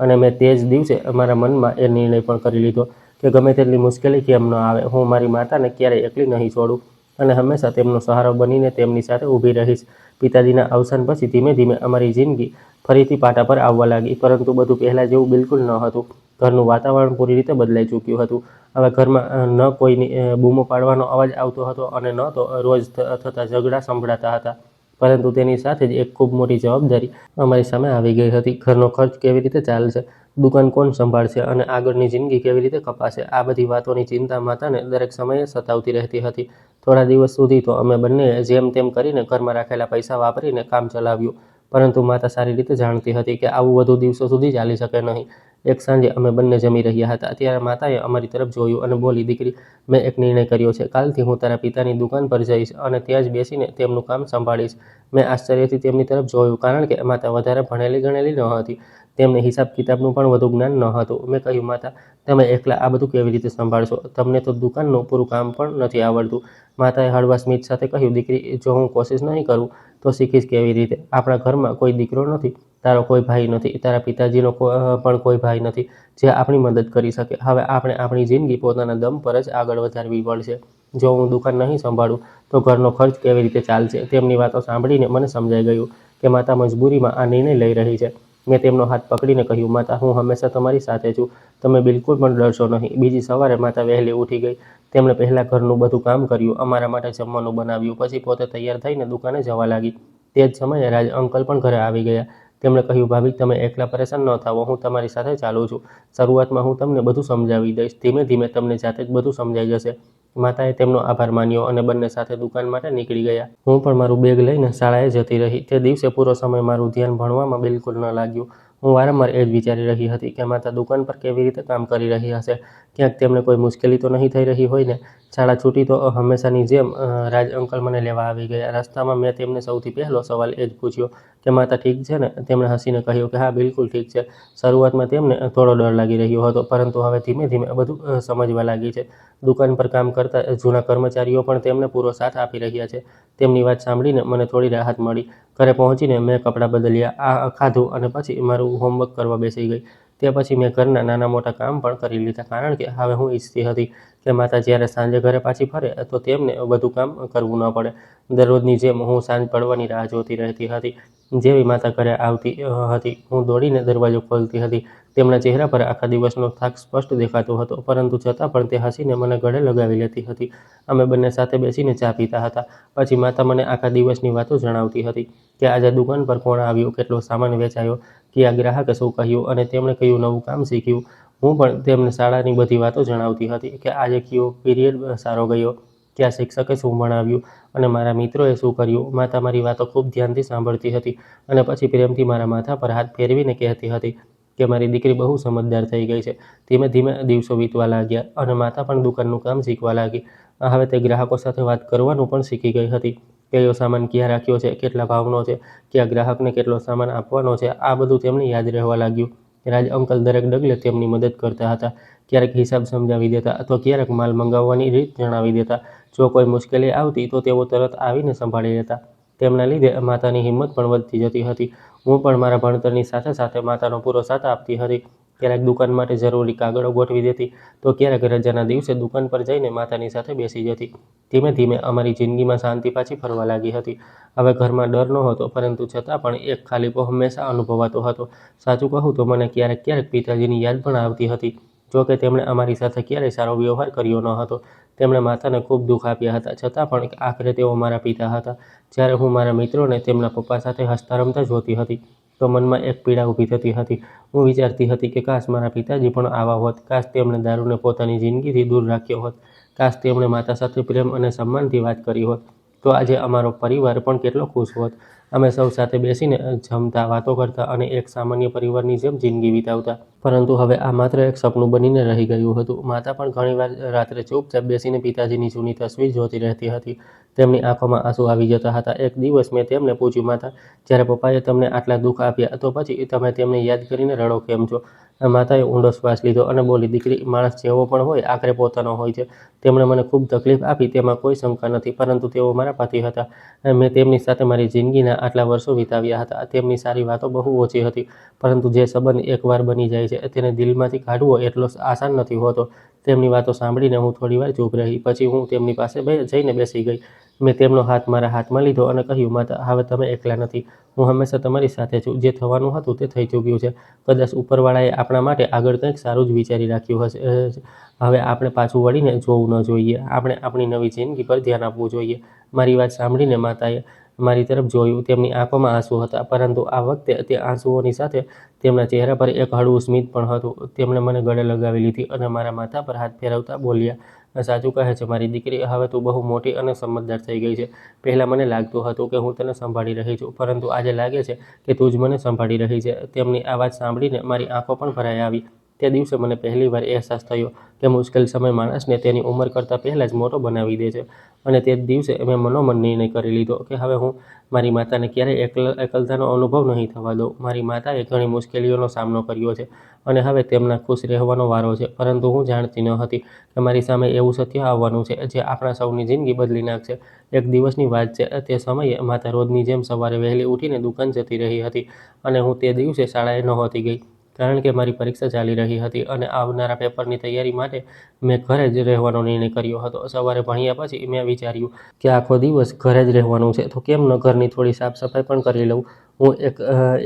અને મેં તે જ દિવસે મારા મનમાં એ નિર્ણય પણ કરી લીધો કે ગમે તેટલી મુશ્કેલી કેમ ન આવે, હું મારી માતાને ક્યારેય એકલી નહીં છોડું અને હંમેશા તેમનો સહારો બનીને તેમની સાથે ઊભી રહીશ. પિતાજીના અવસાન પછી ધીમે ધીમે અમારી જિંદગી ફરીથી પાટા પર આવવા લાગી, પરંતુ બધું પહેલાં જેવું બિલકુલ ન હતું. ઘરનું વાતાવરણ પૂરી રીતે બદલાઈ ચૂક્યું હતું. હવે ઘરમાં ન કોઈની બૂમો પાડવાનો અવાજ આવતો હતો અને ન તો રોજ થતા ઝઘડા સંભળાતા હતા. પરંતુ તેની સાથે જ એક ખૂબ મોટી જવાબદારી અમારી સામે આવી ગઈ હતી. ઘરનો ખર્ચ કેવી રીતે ચાલશે, દુકાન કોણ સંભાળશે અને આગળની જિંદગી કેવી રીતે કપાશે, આ બધી વાતોની ચિંતા માતાને દરેક સમયે સતાવતી રહેતી હતી. થોડા દિવસ સુધી તો અમે બંનેએ જેમ તેમ કરીને ઘરમાં રાખેલા પૈસા વાપરીને કામ ચલાવ્યું, પરંતુ માતા સારી રીતે જાણતી હતી કે આવું વધુ દિવસો સુધી ચાલી શકે નહીં. એક સાંજે અમે બંને જમી રહ્યા હતા, ત્યારે માતાએ અમારી તરફ જોયું અને બોલી, દીકરી, મેં એક નિર્ણય કર્યો છે. કાલથી હું તારા પિતાની દુકાન પર જઈશ અને ત્યાં જ બેસીને તેમનું કામ સંભાળીશ. મેં આશ્ચર્યથી તેમની તરફ જોયું, કારણ કે માતા વધારે ભણેલી ગણેલી ન હતી. તેમને હિસાબ કિતાબનું પણ વધુ જ્ઞાન ન હતું. મેં કહ્યું, માતા, તમે એકલા આ બધું કેવી રીતે સંભાળશો? તમને તો દુકાનનું પૂરું કામ પણ નથી આવડતું. માતાએ હળવા સ્મિત સાથે કહ્યું, દીકરી, જો હું કોશિશ નહીં કરું તો શીખીશ કેવી રીતે? આપણા ઘરમાં કોઈ દીકરો નથી, તારો કોઈ ભાઈ નથી, તારા પિતાજીનો પણ કોઈ ભાઈ નથી જે આપણી મદદ કરી શકે. હવે આપણે આપણી જિંદગી પોતાના દમ પર જ આગળ વધારવી પડશે. જો હું દુકાન નહીં સંભાળું તો ઘરનો ખર્ચ કેવી રીતે ચાલશે? તેમની વાતો સાંભળીને મને સમજાઈ ગયું કે માતા મજબૂરીમાં આ નિર્ણય લઈ રહી છે. મેં તેમનો હાથ પકડીને કહ્યું, માતા, હું હંમેશા તમારી સાથે છું. તમે બિલકુલ પણ ડરશો નહીં. બીજી સવારે માતા વહેલી ઉઠી ગઈ. તેમણે પહેલાં ઘરનું બધું કામ કર્યું, અમારા માટે જમવાનું બનાવ્યું, પછી પોતે તૈયાર થઈને દુકાને જવા લાગી. તે જ સમયે રાજ અંકલ પણ ઘરે આવી ગયા. તેમણે કહ્યું, ભાભી, તમે એકલા પરેશાન ન થાઓ, હું તમારી સાથે ચાલું છું. શરૂઆતમાં હું તમને બધું સમજાવી દઈશ, ધીમે ધીમે તમને જાતે જ બધું સમજાઈ જશે. માતાએ તેમનો આભાર માન્યો અને બંને સાથે દુકાન માટે નીકળી ગયા. હું પણ મારું બેગ લઈને શાળાએ જતી રહી. તે દિવસે પૂરો સમય મારું ધ્યાન ભણવામાં બિલકુલ ન લાગ્યું. હું વારંવાર એ જ વિચારી રહી હતી કે માતા દુકાન પર કેવી રીતે કામ કરી રહી હશે. ક્યાંક તેમને કોઈ મુશ્કેલી તો નહીં થઈ રહી હોય ને? શાળા છૂટી તો હંમેશાની જેમ રાજ અંકલ મને લેવા આવી ગયા. રસ્તામાં મેં તેમને સૌથી પહેલો સવાલ એ જ પૂછ્યો કે માતા ઠીક છે ને? તેમણે હસીને કહ્યું કે હા, બિલકુલ ઠીક છે. શરૂઆતમાં તેમને થોડો ડર લાગી રહ્યો હતો, પરંતુ હવે ધીમે ધીમે બધું સમજવા લાગી છે. દુકાન પર કામ કરતા જૂના કર્મચારીઓ પણ તેમને પૂરો સાથ આપી રહ્યા છે. તેમની વાત સાંભળીને મને થોડી રાહત મળી. ઘરે પહોંચીને મેં કપડાં બદલ્યા, ખાધું અને પછી મારું હોમવર્ક કરવા બેસી ગઈ. તે પછી મેં ઘરના નાના મોટા કામ પણ કરી લીધા, કારણ કે હવે હું ઈચ્છતી હતી કે માતા જ્યારે સાંજે ઘરે પાછી ફરે તો તેમને બધું કામ કરવું ન પડે. દરરોજની જેમ હું સાંજ પડવાની રાહ જોતી રહેતી હતી. જેવી માતા ઘરે આવતી હતી, હું દોડીને દરવાજો ખોલતી હતી. તેમના ચહેરા પર આખા દિવસનો થાક સ્પષ્ટ દેખાતો હતો, પરંતુ છતાં પણ તે હસીને મને ગળે લગાવી લેતી હતી. અમે બંને સાથે બેસીને ચા પીતા હતા. પછી માતા મને આખા દિવસની વાતો જણાવતી હતી કે આજે દુકાન પર કોણ આવ્યું, કેટલો સામાન વેચાયો, કયા ગ્રાહકે શું કહ્યું અને તેમણે કયું નવું કામ શીખ્યું. હું પણ તેમને શાળાની બધી વાતો જણાવતી હતી કે આજે કયો પીરિયડ સારો ગયો, કયા શિક્ષકે શું ભણાવ્યું અને મારા મિત્રોએ શું કર્યું. માતા મારી વાતો ખૂબ ધ્યાનથી સાંભળતી હતી અને પછી પ્રેમથી મારા માથા પર હાથ ફેરવીને કહેતી હતી કે મારી દીકરી બહુ સમજદાર થઈ ગઈ છે. ધીમે ધીમે દિવસો વીતવા લાગ્યા અને માતા પણ દુકાનનું કામ શીખવા લાગી. હવે તે ગ્રાહકો સાથે વાત કરવાનું પણ શીખી ગઈ હતી. કયો સામાન ક્યાં રાખ્યો છે, કેટલા ભાવનો છે, કયા ગ્રાહકને કેટલો સામાન આપવાનો છે, આ બધું તેમને યાદ રહેવા લાગ્યું. રાજ અંકલ દરેક ડગલે તેમની મદદ કરતા હતા. ક્યારેક હિસાબ સમજાવી દેતા તો ક્યારેક માલ મંગાવવાની રીત જણાવી દેતા. જો કોઈ મુશ્કેલી આવતી તો તેઓ તરત આવીને સંભાળી લેતા. તેમના લીધે માતાની હિંમત પણ વધતી જતી હતી. હું પણ મારા ભણતરની સાથે સાથે માતાનો પૂરો સાથ આપતી હતી. ક્યારેક દુકાન માટે જરૂરી કાગળો ગોઠવી દેતી તો ક્યારેક રજાના દિવસે દુકાન પર જઈને માતાની સાથે બેસી જતી. ધીમે ધીમે અમારી જિંદગીમાં શાંતિ પાછી ફરવા લાગી હતી. હવે ઘરમાં ડર નહોતો, પરંતુ છતાં પણ એક ખાલીપો હંમેશા અનુભવાતો હતો. સાચું કહું તો મને ક્યારેક ક્યારેક પિતાજીની યાદ પણ આવતી હતી. જોકે તેમણે અમારી સાથે ક્યારેય સારો વ્યવહાર કર્યો ન હતો. તેમણે માતાને ખૂબ દુઃખ આપ્યા હતા, છતાં પણ આખરે તેઓ મારા પિતા હતા. જ્યારે હું મારા મિત્રોને તેમના પપ્પા સાથે હસતા રમતા જોતી હતી તો મનમાં એક પીડા ઊભી થતી હતી. હું વિચારતી હતી કે કાશ મારા પિતાજી પણ આવા હોત, કાશ તેમણે દારૂને પોતાની જિંદગીથી દૂર રાખ્યો હોત, કાશ તેમણે માતા સાથે પ્રેમ અને સન્માનથી વાત કરી હોત, તો આજે અમારો પરિવાર પણ કેટલો ખુશ હોત. અમે સૌ સાથે બેસીને જમતા, વાતો કરતા અને એક સામાન્ય પરિવારની જેમ જિંદગી વિતાવતા. પરંતુ હવે આ માત્ર એક સપનું બનીને રહી ગયું હતું. માતા પણ ઘણીવાર રાત્રે ચૂપચાપ બેસીને પિતાજીની જૂની તસવીર જોતી રહેતી હતી. તેમની આંખોમાં આંસુ આવી જતા હતા. એક દિવસ મેં તેમને પૂછ્યું, માતા, જ્યારે પપ્પાએ તમને આટલા દુઃખ આપ્યા તો પછી તમે તેમને યાદ કરીને રડો કેમ છો? માતાએ ઊંડો શ્વાસ લીધો અને બોલી, દીકરી, માણસ જેવો પણ હોય આખરે પોતાનો હોય છે. તેમણે મને ખૂબ તકલીફ આપી, તેમાં કોઈ શંકા નથી, પરંતુ તેઓ મારા પતિ હતા. મેં તેમની સાથે મારી જિંદગીના આટલા વર્ષો વિતાવ્યા હતા. તેમની સારી વાતો બહુ ઓછી હતી, પરંતુ જે સંબંધ એકવાર બની જાય છે તેને દિલમાંથી કાઢવો એટલો આસાન નથી હોતો. તેમની વાતો સાંભળીને હું થોડીવાર ચૂપ રહી. પછી હું તેમની પાસે જઈને બેસી ગઈ. મેં તેમનો હાથ મારા હાથમાં લીધો અને કહ્યું, માતા, હવે તમે એકલા નથી. હું હંમેશા તમારી સાથે છું. જે થવાનું હતું તે થઈ ચૂક્યું છે. કદાચ ઉપરવાળાએ આપણા માટે આગળ કંઈક સારું જ વિચારી રાખ્યું હશે. હવે આપણે પાછું વળીને જોવું ન જોઈએ. આપણે આપણી નવી જિંદગી પર ધ્યાન આપવું જોઈએ. મારી વાત સાંભળીને માતાએ મારી તરફ જોયું. તેમની આંખોમાં આંસુ હતા, પરંતુ આ વખતે તે આંસુઓની સાથે તેમના ચહેરા પર એક હળવું સ્મિત પણ હતું. તેમણે મને ગળે લગાવી લીધી અને મારા માથા પર હાથ ફેરવતા બોલ્યા, સાચું કહે છે મારી દીકરી, હવે તું બહુ મોટી અને સમજદાર થઈ ગઈ છે. પહેલાં મને લાગતું હતું કે હું તને સંભાળી રહી છું, પરંતુ આજે લાગે છે કે તું જ મને સંભાળી રહી છે. તેમની આ વાત સાંભળીને મારી આંખો પણ ભરાઈ આવી. તે દિવસે મને પહેલીવાર અહેસાસ થયો કે મુશ્કેલ સમય માણસને તેની ઉંમર કરતાં પહેલાં જ મોટો બનાવી દે છે. અને તે જ દિવસે મેં મનોમન નિર્ણય કરી લીધો કે હવે હું મારી માતાને ક્યારેય એકલતાનો અનુભવ નહીં થવા દઉં. મારી માતાએ ઘણી મુશ્કેલીઓનો સામનો કર્યો છે અને હવે તેમના ખુશ રહેવાનો વારો છે. પરંતુ હું જાણતી ન હતી કે મારી સામે એવું સત્ય આવવાનું છે જે આપણા સૌની જિંદગી બદલી નાખશે. એક દિવસની વાત છે. તે સમયે માતા રોજની જેમ સવારે વહેલી ઉઠીને દુકાન જતી રહી હતી અને હું તે દિવસે શાળાએ નહોતી ગઈ, કારણ કે મારી પરીક્ષા ચાલી રહી હતી અને આવનારા પેપરની તૈયારી માટે મેં ઘરે જ રહેવાનો નિર્ણય કર્યો હતો. સવારે ભણ્યા પછી મેં વિચાર્યું કે આખો દિવસ ઘરે જ રહેવાનું છે, તો કેમ ન ઘરની થોડી સાફ સફાઈ પણ કરી લઉં. હું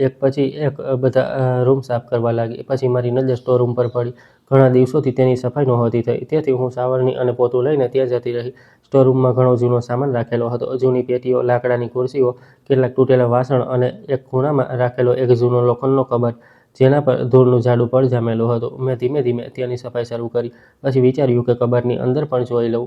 એક પછી એક બધા રૂમ સાફ કરવા લાગી. પછી મારી નજર સ્ટોર રૂમ પર પડી. ઘણા દિવસોથી તેની સફાઈ નહોતી થઈ, તેથી હું સાવરણી અને પોતું લઈને ત્યાં જતી રહી. સ્ટોર રૂમમાં ઘણો જૂનો સામાન રાખેલો હતો. જૂની પેટીઓ, લાકડાની ખુરશીઓ, કેટલાક તૂટેલા વાસણ અને એક ખૂણામાં રાખેલો એક જૂનો લોખંડનો કબાટ જેના પર ધૂળનું જાડું પડ જામેલું હતું. મેં ધીમે ધીમે તેની સફાઈ શરૂ કરી. પછી વિચાર્યું કે કબાટની અંદર પણ જોઈ લઉં,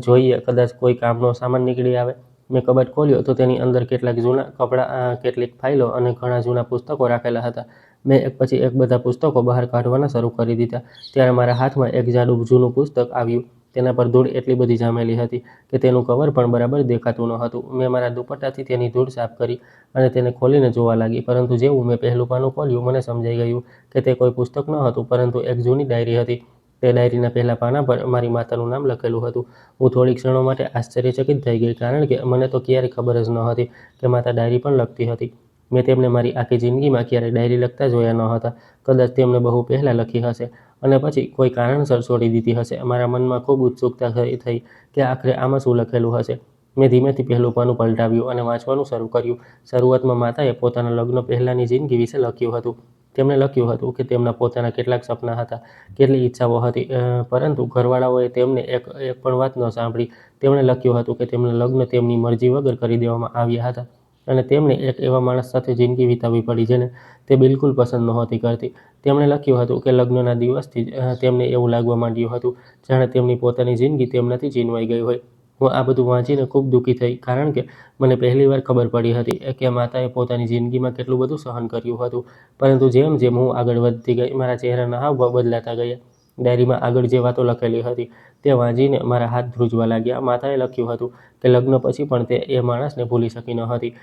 જોઈએ કદાચ કોઈ કામનો સામાન નીકળી આવે. મેં કબાટ ખોલ્યો તો તેની અંદર કેટલાક જૂના કપડાં, કેટલીક ફાઇલો અને ઘણા જૂના પુસ્તકો રાખેલા હતા. મેં એક પછી એક બધા પુસ્તકો બહાર કાઢવાના શરૂ કરી દીધા. ત્યારે મારા હાથમાં એક જાડું જૂનું પુસ્તક આવ્યું. તેના પર ધૂળ એટલી બધી જામેલી હતી કે તેનું કવર પણ બરાબર દેખાતું ન હતું. મેં મારા દુપટ્ટાથી તેની ધૂળ સાફ કરી અને તેને ખોલીને જોવા લાગી. પરંતુ જેવું મેં પહેલું પાનું ખોલ્યું, મને સમજાઈ ગયું કે તે કોઈ પુસ્તક ન હતું, પરંતુ એક જૂની ડાયરી હતી. તે ડાયરીના પહેલા પાના પર મારી માતાનું નામ લખેલું હતું. હું થોડી ક્ષણો માટે આશ્ચર્યચકિત થઈ ગઈ, કારણ કે મને તો ક્યારેય ખબર જ ન હતી કે માતા ડાયરી પણ લખતી હતી. મેં તેમને મારી આખી જિંદગીમાં ક્યારેય ડાયરી લખતા જોયા ન હતા. કદાચ તેમણે બહુ પહેલાં લખી હશે અને પછી કોઈ કારણસર છોડી દીધી હશે. મારા મનમાં ખૂબ ઉત્સુકતા થઈ કે આખરે આમાં શું લખેલું હશે. મેં ધીમેથી પહેલું પાનું પલટાવ્યું અને વાંચવાનું શરૂ કર્યું. શરૂઆતમાં માતાએ પોતાના લગ્ન પહેલાંની જિંદગી વિશે લખ્યું હતું. તેમણે લખ્યું હતું કે તેમના પોતાના કેટલાક સપના હતા, કેટલી ઈચ્છાઓ હતી, પરંતુ ઘરવાળાઓએ તેમને એક પણ વાત ન સાંભળી. તેમણે લખ્યું હતું કે તેમના લગ્ન તેમની મરજી વગર કરી દેવામાં આવ્યા હતા અને તેમને એક એવા માણસ સાથે જિંદગી વિતાવવી પડી જેને તે બિલકુલ પસંદ નહોતી કરતી. તેમણે લખ્યું હતું કે લગ્નના દિવસથી જ તેમને એવું લાગવા માંડ્યું હતું જાણે તેમની પોતાની જિંદગી તેમનાથી છીનવાઈ ગઈ હોય. હું આ બધું વાંચીને ખૂબ દુઃખી થઈ, કારણ કે મને પહેલીવાર ખબર પડી હતી કે માતાએ પોતાની જિંદગીમાં કેટલું બધું સહન કર્યું હતું. પરંતુ જેમ જેમ હું આગળ વધતી ગઈ, મારા ચહેરાના હાવભાવ બદલાતા ગયા. ડાયરીમાં આગળ જે વાતો લખેલી હતી તે વાંચીને મારા હાથ ધ્રુજવા લાગ્યા. માતાએ લખ્યું હતું કે લગ્ન પછી પણ તે એ માણસને ભૂલી શકી ન હતી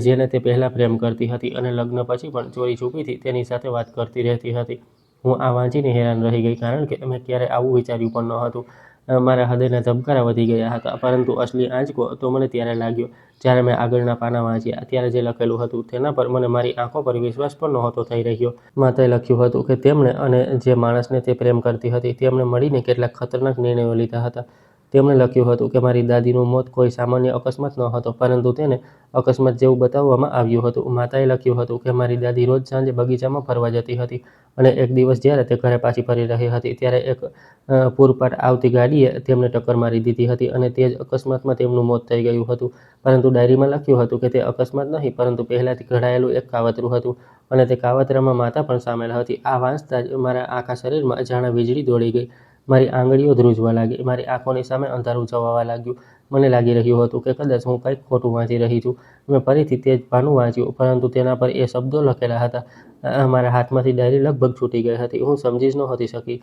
જેને તે પહેલાં પ્રેમ કરતી હતી અને લગ્ન પછી પણ ચોરી છુપીથી તેની સાથે વાત કરતી રહેતી હતી. હું આ વાંચીને હેરાન રહી ગઈ, કારણ કે મેં ક્યારેય આવું વિચાર્યું પણ ન હતું. મારા હૃદયના ધબકારા વધી ગયા હતા. પરંતુ અસલી આંચકો તો મને ત્યારે લાગ્યો જ્યારે મેં આગળના પાના વાંચ્યા. ત્યારે જે લખેલું હતું તેના પર મને મારી આંખો પર વિશ્વાસ પણ નહોતો થઈ રહ્યો. માતાએ લખ્યું હતું કે તેમણે અને જે માણસને તે પ્રેમ કરતી હતી તેમણે મળીને કેટલાક ખતરનાક નિર્ણયો લીધા હતા. તેમણે લખ્યું હતું કે મારી દાદીનું મોત કોઈ સામાન્ય અકસ્માત ન હતો, પરંતુ તેને અકસ્માત જેવું બતાવવામાં આવ્યું હતું. માતાએ લખ્યું હતું કે મારી દાદી રોજ સાંજે બગીચામાં ફરવા જતી હતી અને એક દિવસ જ્યારે તે ઘરે પાછી ફરી રહી હતી ત્યારે એક પૂરપાટ આવતી ગાડીએ તેમને ટક્કર મારી દીધી હતી અને તે જ અકસ્માતમાં તેમનું મોત થઈ ગયું હતું. પરંતુ ડાયરીમાં લખ્યું હતું કે તે અકસ્માત નહીં, પરંતુ પહેલાંથી ઘડાયેલું એક કાવતરું હતું અને તે કાવતરામાં માતા પણ સામેલ હતી. આ વાંચતા જ મારા આખા શરીરમાં જાણે વીજળી દોડી ગઈ. મારી આંગળીઓ ધ્રુજવા લાગી. મારી આંખોની સામે અંધારું છવાવા લાગ્યું. મને લાગી રહ્યું હતું કે કદાચ હું કંઈક ખોટું વાંચી રહી છું. મેં ફરીથી તે જ પાનું વાંચ્યું, પરંતુ તેના પર એ શબ્દો લખેલા હતા. મારા હાથમાંથી ડાયરી લગભગ છૂટી ગઈ હતી. હું સમજી જ નહોતી શકી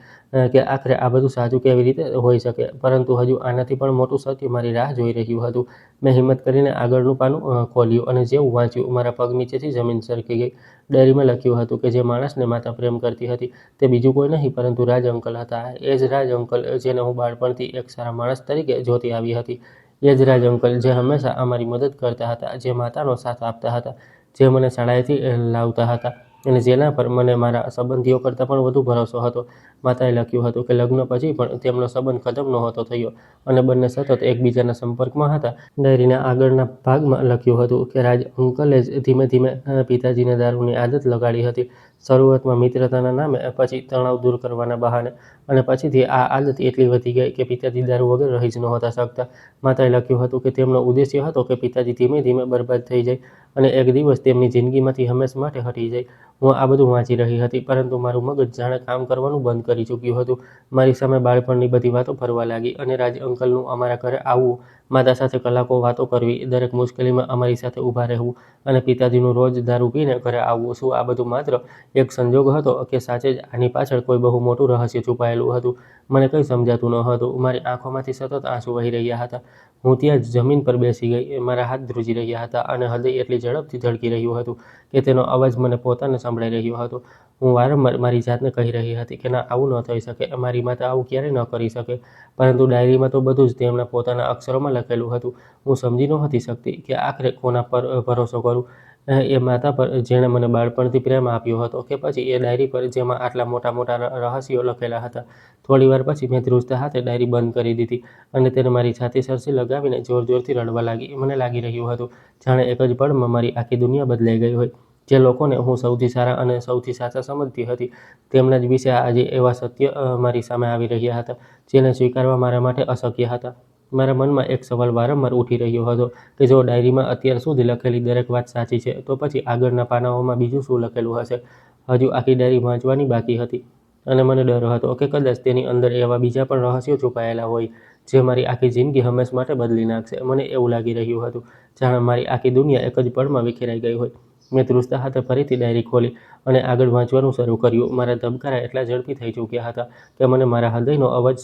કે આખરે આ બધું સાચું કેવી રીતે હોઈ શકે, પરંતુ હજુ આનાથી પણ મોટું સત્ય મારી રાહ જોઈ રહ્યું હતું. મેં હિંમત કરીને આગળનું પાનું ખોલ્યું અને જેવું વાંચ્યું, મારા પગ નીચેથી જમીન સરકી ગઈ. ડાયરીમાં લખ્યું હતું કે જે માણસને માતા પ્રેમ કરતી હતી તે બીજું કોઈ નહીં પરંતુ રાજ અંકલ હતા. એ જ રાજ અંકલ જેને હું બાળપણથી એક સારા માણસ તરીકે જોતી આવી હતી. એ જ રાજ અંકલ જે હંમેશા અમારી મદદ કરતા હતા, જે માતાનો સાથ આપતા હતા, જે મને શાળાએથી લાવતા હતા અને જેના પર મને મારા સંબંધીઓ કરતાં પણ વધુ ભરોસો હતો. માતાએ લખ્યું હતું કે લગ્ન પછી પણ તેમનો સંબંધ ખતમ નહોતો થયો અને બંને સતત એકબીજાના સંપર્કમાં હતા. ડાયરીના આગળના ભાગમાં લખ્યું હતું કે રાજ અંકલે જ ધીમે ધીમે પિતાજીને દારૂની આદત લગાડી હતી. શરૂઆતમાં મિત્રતાના નામે, પછી તણાવ દૂર કરવાના બહાને, અને પછીથી આ આદત એટલી વધી ગઈ કે પિતાજી દારૂ વગર રહી જ નહોતા શકતા. માતાએ લખ્યું હતું કે તેમનો ઉદ્દેશ્ય હતો કે પિતાજી ધીમે ધીમે બરબાદ થઈ જાય અને એક દિવસ તેમની જિંદગીમાંથી હંમેશા માટે હટી જાય. હું આ બધું વાંચી રહી હતી, પરંતુ મારું મગજ જાણે કામ કરવાનું બંધ કરી ચૂક્યું હતું. મારી સામે બાળપણની બધી વાતો ફરવા લાગી અને રાજ અંકલનું અમારા ઘરે આવવું, માતા સાથે કલાકો વાતો કરવી, દરેક મુશ્કેલીમાં અમારી સાથે ઊભા રહેવું અને પિતાજીનું રોજ દારૂ પીને ઘરે આવવું. શું આ બધું માત્ર એક સંજોગ હતો કે સાચે જ આની પાછળ કોઈ બહુ મોટું રહસ્ય છુપાયેલું હતું? મને કંઈ સમજાતું ન હતું. મારી આંખોમાંથી સતત આંસુ વહી રહ્યા હતા. હું ત્યાં જ જમીન પર બેસી ગઈ. મારા હાથ ધ્રુજી રહ્યા હતા અને હૃદય એટલી ઝડપથી ધડકી રહ્યું હતું કે તેનો અવાજ મને પોતાને સંભળાઈ રહ્યો હતો. હું વારંવાર મારી જાતને કહી રહી હતી કે ના, આવું ન થઈ શકે. મારી માતા આવું ક્યારેય ન કરી શકે. પરંતુ ડાયરીમાં તો બધું જ તેમના પોતાના અક્ષરોમાં લખેલું હતું. હું સમજી નહોતી શકતી કે આખરે કોના પર ભરોસો કરું. એ માતા પર જેણે મને બાળપણથી પ્રેમ આપ્યો હતો, કે પછી એ ડાયરી પર જેમાં આટલા મોટા મોટા રહસ્યો લખેલા હતા. થોડીવાર પછી મેં ધ્રુજતા હાથે ડાયરી બંધ કરી દીધી અને તેને મારી છાતી સરસી લગાવીને જોર જોરથી રડવા લાગી. મને લાગી રહ્યું હતું જાણે એક જ પળમાં મારી આખી દુનિયા બદલાઈ ગઈ હોય. જે લોકોને હું સૌથી સારા અને સૌથી સાચા સમજતી હતી, તેમના જ વિશે આજે એવા સત્ય મારી સામે આવી રહ્યા હતા જેને સ્વીકારવા મારા માટે અશક્ય હતા. મારા મનમાં એક સવાલ વારંવાર ઉઠી રહ્યો હતો કે જો ડાયરીમાં અત્યાર સુધી લખેલી દરેક વાત સાચી છે, તો પછી આગળના પાનાઓમાં બીજું શું લખેલું હશે? હજુ આખી ડાયરી વાંચવાની બાકી હતી અને મને ડર હતો કે કદાચ તેની અંદર એવા બીજા પણ રહસ્યો છુપાયેલા હોય જે મારી આખી જિંદગી હંમેશા માટે બદલી નાખશે. મને એવું લાગી રહ્યું હતું જાણે મારી આખી દુનિયા એક જ પળમાં વિખેરાઈ ગઈ હોય. મેં ધ્રુજતા હાથે ફરીથી ડાયરી ખોલી અને આગળ વાંચવાનું શરૂ કર્યું. મારા ધબકારા એટલા ઝડપી થઈ ચૂક્યા હતા કે મને મારા હૃદયનો અવાજ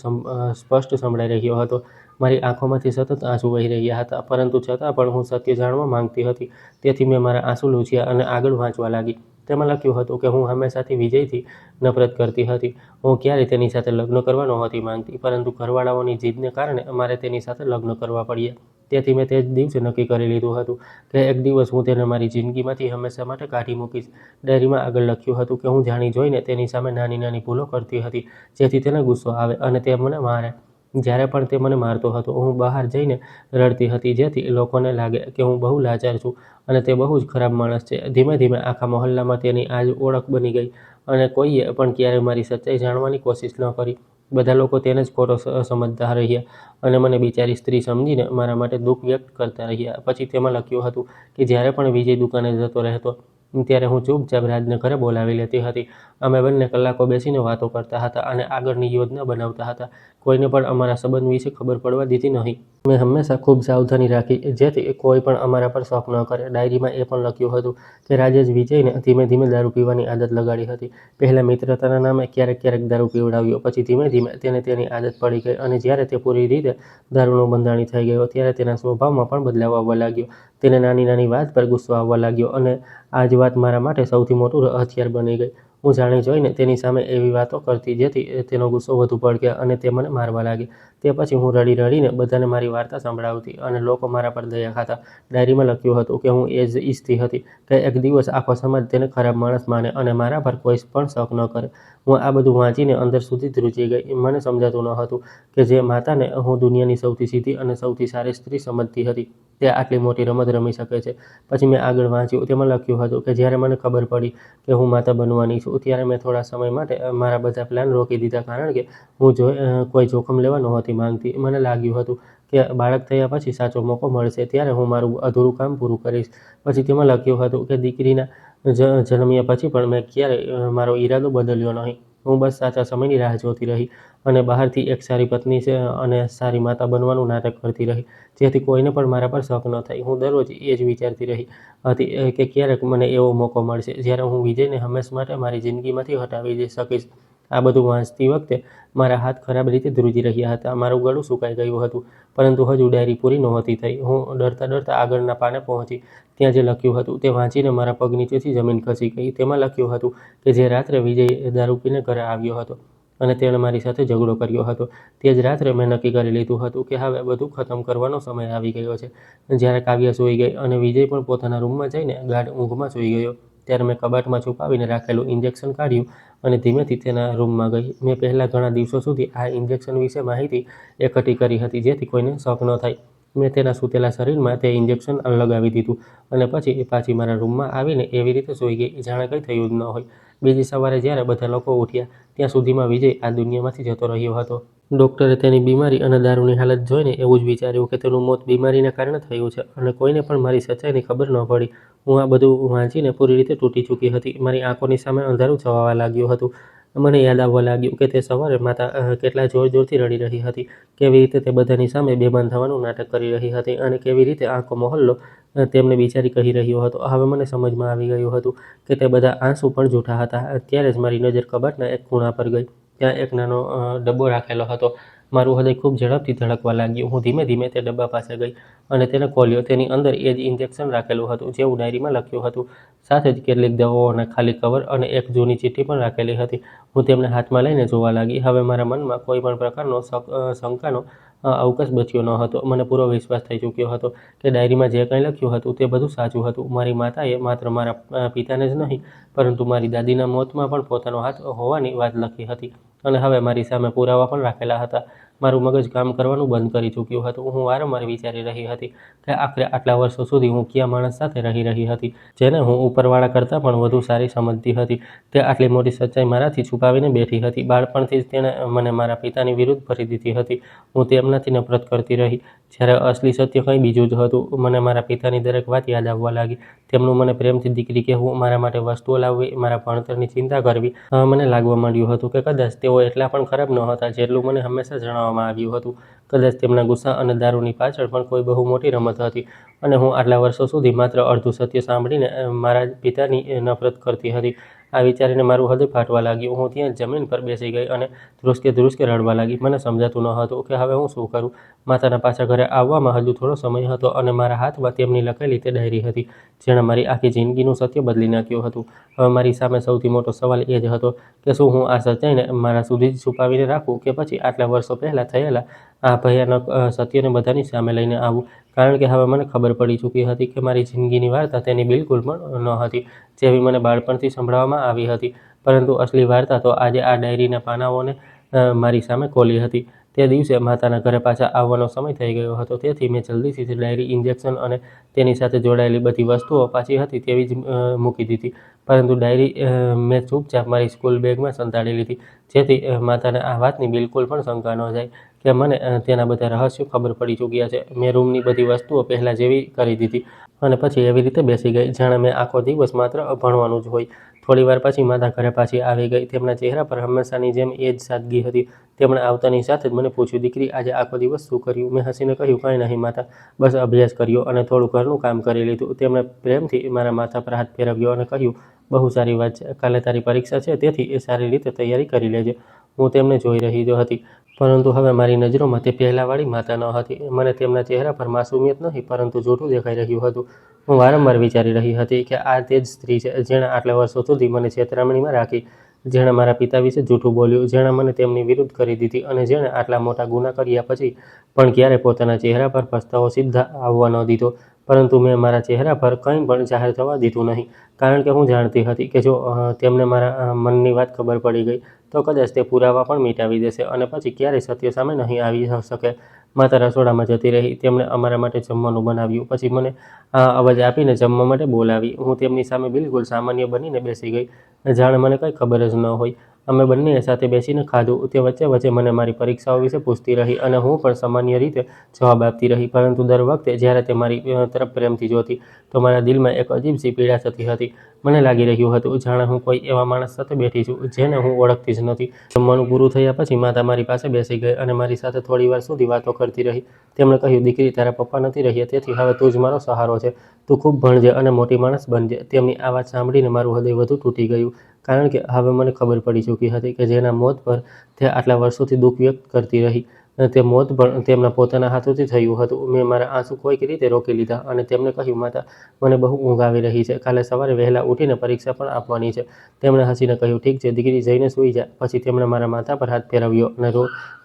સ્પષ્ટ સંભળાઈ રહ્યો હતો. મારી આંખોમાંથી સતત આંસુ વહી રહ્યા હતા, પરંતુ છતાં પણ હું સત્ય જાણવા માંગતી હતી. તેથી મેં મારા આંસુ લૂછ્યા અને આગળ વાંચવા લાગી. તેમાં લખ્યું હતું કે હું હંમેશાથી વિજયથી નફરત કરતી હતી. હું ક્યારેય તેની સાથે લગ્ન કરવા નહોતી માંગતી, પરંતુ ઘરવાળાઓની જીદને કારણે મારે તેની સાથે લગ્ન કરવા પડ્યા. તેથી મેં તે જ દિવસે નક્કી કરી લીધું હતું કે એક દિવસ હું તેને મારી જિંદગીમાંથી હંમેશા માટે કાઢી મૂકીશ. ડાયરીમાં આગળ લખ્યું હતું કે હું જાણી જોઈને તેની સામે નાની નાની ભૂલો કરતી હતી જેથી તેને ગુસ્સો આવે અને તે મને મારે. જ્યારે પણ તે મને મારતો હતો, હું બહાર જઈને રડતી હતી જેથી લોકોને લાગે કે હું બહુ લાચાર છું અને તે બહુ જ ખરાબ માણસ છે. ધીમે ધીમે આખા મહોલ્લામાં તેની આ જ ઓળખ બની ગઈ અને કોઈએ પણ ક્યારેય મારી સચ્ચાઈ જાણવાની કોશિશ ન કરી. બધા લોકો તેને જ ખોટો સમજતા રહ્યા અને મને બિચારી સ્ત્રી સમજીને મારા માટે દુઃખ વ્યક્ત કરતા રહ્યા. પછી તેમાં લખ્યું હતું કે જ્યારે પણ વિજય દુકાને જતો રહેતો ત્યારે હું ચૂપચાપ રાજને ઘરે બોલાવી લેતી હતી. અમે બંને કલાકો બેસીને વાતો કરતા હતા અને આગળની યોજના બનાવતા હતા. કોઈને પણ અમારા સંબંધ વિશે ખબર પડવા દીધી નહીં. મેં હંમેશા ખૂબ સાવધાની રાખી જેથી કોઈ પણ અમારા પર શક ન કરે. ડાયરીમાં એ પણ લખ્યું હતું કે રાજે જ વિજયને ધીમે ધીમે દારૂ પીવાની આદત લગાડી હતી. પહેલા મિત્રતાના નામે ક્યારેક ક્યારેક દારૂ પીવડાવ્યો, પછી ધીમે ધીમે તેને તેની આદત પડી ગઈ અને જ્યારે તે પૂરી રીતે દારૂનો બંધાણી થઈ ગયો ત્યારે તેના સ્વભાવમાં પણ બદલાવ આવવા લાગ્યો. તેને નાની નાની વાત પર ગુસ્સો આવવા લાગ્યો અને આ જ વાત મારા માટે સૌથી મોટું હથિયાર બની ગઈ. હું જાણી જોઈને તેની સામે એવી વાતો કરતી જેથી તેનો ગુસ્સો વધુ ભડક્યો અને તે મને મારવા લાગી. તે પછી હું રડી રડીને બધાને મારી વાર્તા સંભળાવતી અને લોકો મારા પર દયા ખાતા. ડાયરીમાં લખ્યું હતું કે હું એ જ ઈચ્છતી હતી કે એક દિવસ આખો સમાજ તેને ખરાબ માણસ માને અને મારા પર કોઈ પણ શક ન કરે. હું આ બધું વાંચીને અંદર સુધી ધ્રુજી ગઈ. મને સમજાતું ન હતું કે જે માતાને હું દુનિયાની સૌથી સીધી અને સૌથી સારી સ્ત્રી સમજતી હતી, તે આટલી મોટી રમત રમી શકે છે. પછી મેં આગળ વાંચ્યું. તેમાં લખ્યું હતું કે જ્યારે મને ખબર પડી કે હું માતા બનવાની છું, ત્યારે મેં થોડા સમય માટે મારા બધા પ્લાન રોકી દીધા, કારણ કે હું કોઈ જોખમ લેવા નહોતી માંગતી. મને લાગ્યું હતું કે બાળક થયા પછી સાચો મોકો મળશે ત્યારે હું મારું અધૂરું કામ પૂરું કરીશ. પછી તેમાં લખ્યું હતું કે દીકરીના જન્મ્યા પછી પણ મેં ક્યારેય મારો ઈરાદો બદલ્યો નહીં. હું બસ સાચા સમયની રાહ જોતી રહી અને બહારથી એક સારી પત્ની અને સારી માતા બનવાનું નાટક કરતી રહી જેથી કોઈને પણ મારા પર શક ન થાય. હું દરરોજ એ જ વિચારતી રહી હતી કે ક્યારેક મને એવો મોકો મળશે જ્યારે હું વિજયને હંમેશા માટે મારી જિંદગીમાંથી હટાવી શકીશ. આ બધું વાંચતી વખતે મારા હાથ ખરાબ રીતે ધ્રુજી રહ્યા હતા. મારું ગળું સુકાઈ ગયું હતું, પરંતુ હજુ ડાયરી પૂરી નહોતી થઈ. હું ડરતા ડરતા આગળના પાને પહોંચી. ત્યાં જે લખ્યું હતું તે વાંચીને મારા પગ નીચેથી જમીન ખસી ગઈ. તેમાં લખ્યું હતું કે જે રાત્રે વિજય દારૂ પીને ઘરે આવ્યો હતો અને તેણે મારી સાથે ઝઘડો કર્યો હતો, તે જ રાત્રે મેં નક્કી કરી લીધું હતું કે હવે બધું ખતમ કરવાનો સમય આવી ગયો છે. જ્યારે કાવ્યા સૂઈ ગઈ અને વિજય પણ પોતાના રૂમમાં જઈને ગાઢ ઊંઘમાં સૂઈ ગયો, ત્યારે મેં કબાટમાં છુપાવીને રાખેલું ઇન્જેક્શન કાઢ્યું અને ધીમેથી તેના રૂમમાં ગઈ. મેં પહેલા ઘણા દિવસો સુધી આ ઇન્જેક્શન વિશે માહિતી એકઠી કરી હતી જેથી કોઈને શક ન થાય. મેં તેના સૂતેલા શરીરમાં તે ઇન્જેક્શન લગાવી દીધું અને પછી એ પાછી મારા રૂમમાં આવીને એવી રીતે સૂઈ ગઈ જાણે કંઈ થયું જ ન હોય. બીજી સવારે જ્યારે બધા લોકો ઉઠ્યા ત્યાં સુધીમાં વિજય આ દુનિયામાંથી જતો રહ્યો હતો. ડૉક્ટરે તેની બીમારી અને દારૂની હાલત જોઈને એવું જ વિચાર્યું કે તેનું મોત બીમારીને કારણે થયું છે અને કોઈને પણ મારી સચ્ચાઈની ખબર ન પડી. હું આ બધું વાંચીને પૂરી રીતે તૂટી ચૂકી હતી. મારી આંખોની સામે અંધારું છવાવા લાગ્યું હતું. મને યાદ આવવા લાગ્યું કે તે સવારે માતા કેટલા જોરથી રડી રહી હતી, કેવી રીતે તે બધાની સામે બેભાન થવાનું નાટક કરી રહી હતી અને કેવી રીતે આખો મહોલ્લો તેમને બિચારી કહી રહ્યો હતો. હવે મને સમજમાં આવી ગયું હતું કે તે બધા આંસુ પણ જૂઠા હતા. ત્યારે જ મારી નજર કબાટના એક ખૂણા પર ગઈ. ત્યાં એક નાનો ડબ્બો રાખેલો હતો. મારું હૃદય ખૂબ ઝડપથી ધડકવા લાગ્યું. હું ધીમે ધીમે તે ડબ્બા પાસે ગઈ અને તેને ખોલ્યો. તેની અંદર એ જ ઇન્જેક્શન રાખેલું હતું જેવું ડાયરીમાં લખ્યું હતું. સાથે જ કેટલીક દવાઓના ખાલી કવર અને એક જૂની ચિઠ્ઠી પણ રાખેલી હતી. હું તેમને હાથમાં લઈને જોવા લાગી. હવે મારા મનમાં કોઈ પણ પ્રકારનો શંકાનો અવકાશ બચ્યો ન હતો. મને પૂરો વિશ્વાસ થઈ ચૂક્યો હતો કે ડાયરીમાં જે કંઈ લખ્યું હતું તે બધું સાચું હતું. મારી માતાએ માત્ર મારા પિતાને જ નહીં પરંતુ મારી દાદીના મોતમાં પણ પોતાનો હાથ હોવાની વાત લખી હતી અને હવે મારી સામે પુરાવા પણ રાખેલા હતા. મારું મગજ કામ કરવાનું બંધ કરી ચૂક્યું હતું. હું વારંવાર વિચારી રહી હતી કે આખરે આટલા વર્ષો સુધી હું કયા માણસ સાથે રહી રહી હતી, જેને હું ઉપરવાળા કરતાં પણ વધુ સારી સમજતી હતી. તે આટલી મોટી સચ્ચાઈ મારાથી છુપાવીને બેઠી હતી. બાળપણથી જ તેણે મને મારા પિતાની વિરુદ્ધ ભરી દીધી હતી. હું તેમનાથી નફરત કરતી રહી, જ્યારે અસલી સત્ય કંઈ બીજું જ હતું. મને મારા પિતાની દરેક વાત યાદ આવવા લાગી. તેમનું મને પ્રેમથી દીકરી કહેવું, મારા માટે વસ્તુઓ લાવવી, મારા ભણતરની ચિંતા કરવી. મને લાગવા માંડ્યું હતું કે કદાચ તેઓ એટલા પણ ખરાબ ન હતા જેટલું મને હંમેશા જણાવવામાં આવ્યું હતું. કદાચ તેમના ગુસ્સા અને દારૂની પાછળ પણ કોઈ બહુ મોટી રમત હતી અને હું આટલા વર્ષો સુધી માત્ર અડધું સત્ય સાંભળીને મારા પિતાની નફરત કરતી હતી. આ વિચારીને મારું હૃદય ફાટવા લાગ્યું. હું ત્યાં જમીન પર બેસી ગઈ અને ધ્રુસકે રડવા લાગી. મને સમજાતું ન હતું કે હવે હું શું કરું. માતાના પાછા ઘરે આવવામાં હજુ થોડો સમય હતો અને મારા હાથમાં તેમની લખેલી તે ડાયરી હતી, જેણે મારી આખી જિંદગીનું સત્ય બદલી નાખ્યું હતું. હવે મારી સામે સૌથી મોટો સવાલ એ જ હતો કે શું હું આ સચ્ચાઈને મારા સુધી જ છુપાવીને રાખું કે પછી આટલા વર્ષો પહેલાં થયેલા આ ભયાનક સત્યને બધાની સામે લઈને આવું. કારણ કે હવે મને ખબર પડી ચૂકી હતી કે મારી જિંદગીની વાર્તા તેની બિલકુલ પણ ન હતી જેવી મને બાળપણથી સંભળાવવામાં આવી હતી. પરંતુ અસલી વાર્તા તો આજે આ ડાયરીના પાનાઓને મારી સામે ખોલી હતી. તે દિવસે માતાના ઘરે પાછા આવવાનો સમય થઈ ગયો હતો, તેથી મેં જલ્દીથી તે ડાયરી, ઇન્જેક્શન અને તેની સાથે જોડાયેલી બધી વસ્તુઓ પાછી હતી તેવી જ મૂકી દીધી. પરંતુ ડાયરી મેં ચૂપચાપ મારી સ્કૂલ બેગમાં સંતાડી લીધી, જેથી માતાને આ વાતની બિલકુલ પણ શંકા ન જાય કે મને તેના બધા રહસ્યો ખબર પડી ચૂક્યા છે. મેં રૂમની બધી વસ્તુઓ પહેલાં જેવી કરી દીધી અને પછી એવી રીતે બેસી ગઈ જાણે મેં આખો દિવસ માત્ર ભણવાનું જ હોય. થોડી વાર પછી માતા ઘરે પાછી આવી ગઈ. તેમના ચહેરા પર હંમેશાની જેમ એ જ સાદગી હતી. તેમણે આવતાની સાથે જ મને પૂછ્યું, દીકરી, આજે આખો દિવસ શું કર્યું? મેં હસીને કહ્યું, કંઈ નહીં માતા, બસ અભ્યાસ કર્યો અને થોડું ઘરનું કામ કરી લીધું. તેમણે પ્રેમથી મારા માથા પર હાથ ફેરવ્યો અને કહ્યું, બહુ સારી વાત છે. કાલે તારી પરીક્ષા છે, તેથી એ સારી રીતે તૈયારી કરી લેજે. હું તેમને જોઈ રહી હતી, પરંતુ હવે મારી નજરોમાં તે પહેલાંવાળી માતા ન હતી. મને તેમના ચહેરા પર માસૂમિયત નહીં પરંતુ જૂઠું દેખાઈ રહ્યું હતું. હું વારંવાર વિચારી રહી હતી કે આ તે જ સ્ત્રી છે જેણે આટલા વર્ષો સુધી મને છેતરામણીમાં રાખી, જેણે મારા પિતા વિશે જૂઠું બોલ્યું, જેણે મને તેમની વિરુદ્ધ કરી દીધી અને જેણે આટલા મોટા ગુના કર્યા પછી પણ ક્યારેય પોતાના ચહેરા પર પસ્તાવો સીધા આવવા ન દીધો. પરંતુ મેં મારા ચહેરા પર કંઈ પણ જાહેર થવા દીધું નહીં, કારણ કે હું જાણતી હતી કે જો તેમને મારા મનની વાત ખબર પડી ગઈ તો કદાચ તે પુરાવા પણ મિટાવી દેશે અને પછી ક્યારેય સત્ય સામે નહીં આવી શકે. માતા રસોડામાં જતી રહી. તેમણે અમારા માટે જમવાનું બનાવ્યું. પછી મને અવાજ આપીને જમવા માટે બોલાવી. હું તેમની સામે બિલકુલ સામાન્ય બનીને બેસી ગઈ, જાણે મને કંઈ ખબર જ ન હોય. અમે બંનેએ સાથે બેસીને ખાધું. તે વચ્ચે વચ્ચે મને મારી પરીક્ષાઓ વિશે પૂછતી રહી અને હું પણ સામાન્ય રીતે જવાબ આપતી રહી. પરંતુ દર વખતે જ્યારે તે મારી તરફ પ્રેમથી જોતી તો મારા દિલમાં એક અજીબ સી પીડા થતી હતી. મને લાગી રહ્યું હતું જાણે હું કોઈ એવા માણસ સાથે બેઠી છું જેને હું ઓળખતી જ નથી. જમવાનું પૂરું થયા પછી માતા મારી પાસે બેસી ગઈ અને મારી સાથે થોડી વાર સુધી વાતો કરતી રહી. તેમણે કહ્યું, દીકરી, તારા પપ્પા નથી રહ્યા, તેથી હવે તું જ મારો સહારો છે. તું ખૂબ ભણજે અને મોટી માણસ બનજે. તેમની આ વાત સાંભળીને મારું હૃદય વધુ તૂટી ગયું, કારણ કે હવે મને ખબર પડી ચૂકી હતી કે જેના મોત પર તે આટલા વર્ષોથી દુઃખ વ્યક્ત કરતી રહી તે મોત પણ તેમના પોતાના હાથોથી થયું હતું. મેં મારા આંસુ કોઈક રીતે રોકી લીધા અને તેમને કહ્યું, માતા, મને બહુ ઊંઘ આવી રહી છે. કાલે સવારે વહેલા ઉઠીને પરીક્ષા પણ આપવાની છે. તેમણે હસીને કહ્યું, ઠીક છે દીકરી, જઈને સૂઈ જા. પછી તેમણે મારા માથા પર હાથ ફેરવ્યો અને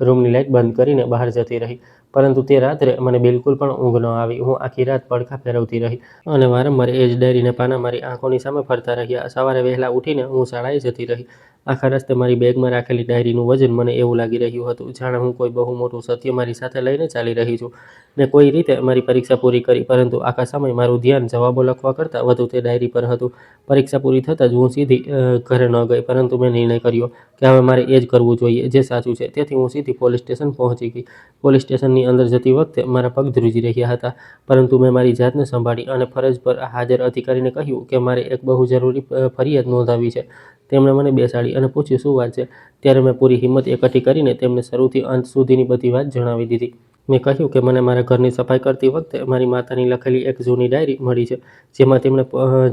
રૂમની લાઇટ બંધ કરીને બહાર જતી રહી. પરંતુ તે રાત્રે મને બિલકુલ પણ ઊંઘ ન આવી. હું આખી રાત પડખા ફેરવતી રહી અને વારંવાર એ જ ડાયરીના પાના મારી આંખોની સામે ફરતા રહ્યા. સવારે વહેલા ઉઠીને હું શાળાએ જતી રહી. આખા રસ્તે મારી બેગમાં રાખેલી ડાયરીનું વજન મને એવું લાગી રહ્યું હતું જાણે હું કોઈ બહુ મોટું સત્ય મારી સાથે લઈને ચાલી રહી છું. મેં કોઈ રીતે મારી પરીક્ષા પૂરી કરી, પરંતુ આખા સમય મારું ધ્યાન જવાબો લખવા કરતાં વધુ તે ડાયરી પર હતું. પરીક્ષા પૂરી થતાં જ હું સીધી ઘરે ન ગઈ, પરંતુ મેં નિર્ણય કર્યો કે હવે મારે એ જ કરવું જોઈએ જે સાચું છે. તેથી હું સીધી પોલીસ સ્ટેશન પહોંચી ગઈ. પોલીસ સ્ટેશનની અંદર જતી વખતે મારા પગ ધ્રુજી રહ્યા હતા, પરંતુ મેં મારી જાતને સંભાળી અને ફરજ પર હાજર અધિકારીને કહ્યું કે મારે એક બહુ જરૂરી ફરિયાદ નોંધાવી છે. તેમણે મને બેસાડી અને પૂછ્યું, શું વાત છે? ત્યારે મેં પૂરી હિંમત એકઠી કરીને તેમને શરૂથી અંત સુધીની બધી વાત જણાવી દીધી. મેં કહ્યું કે મને મારા ઘરની સફાઈ કરતી વખતે મારી માતાની લખેલી એક જૂની ડાયરી મળી છે, જેમાં તેમણે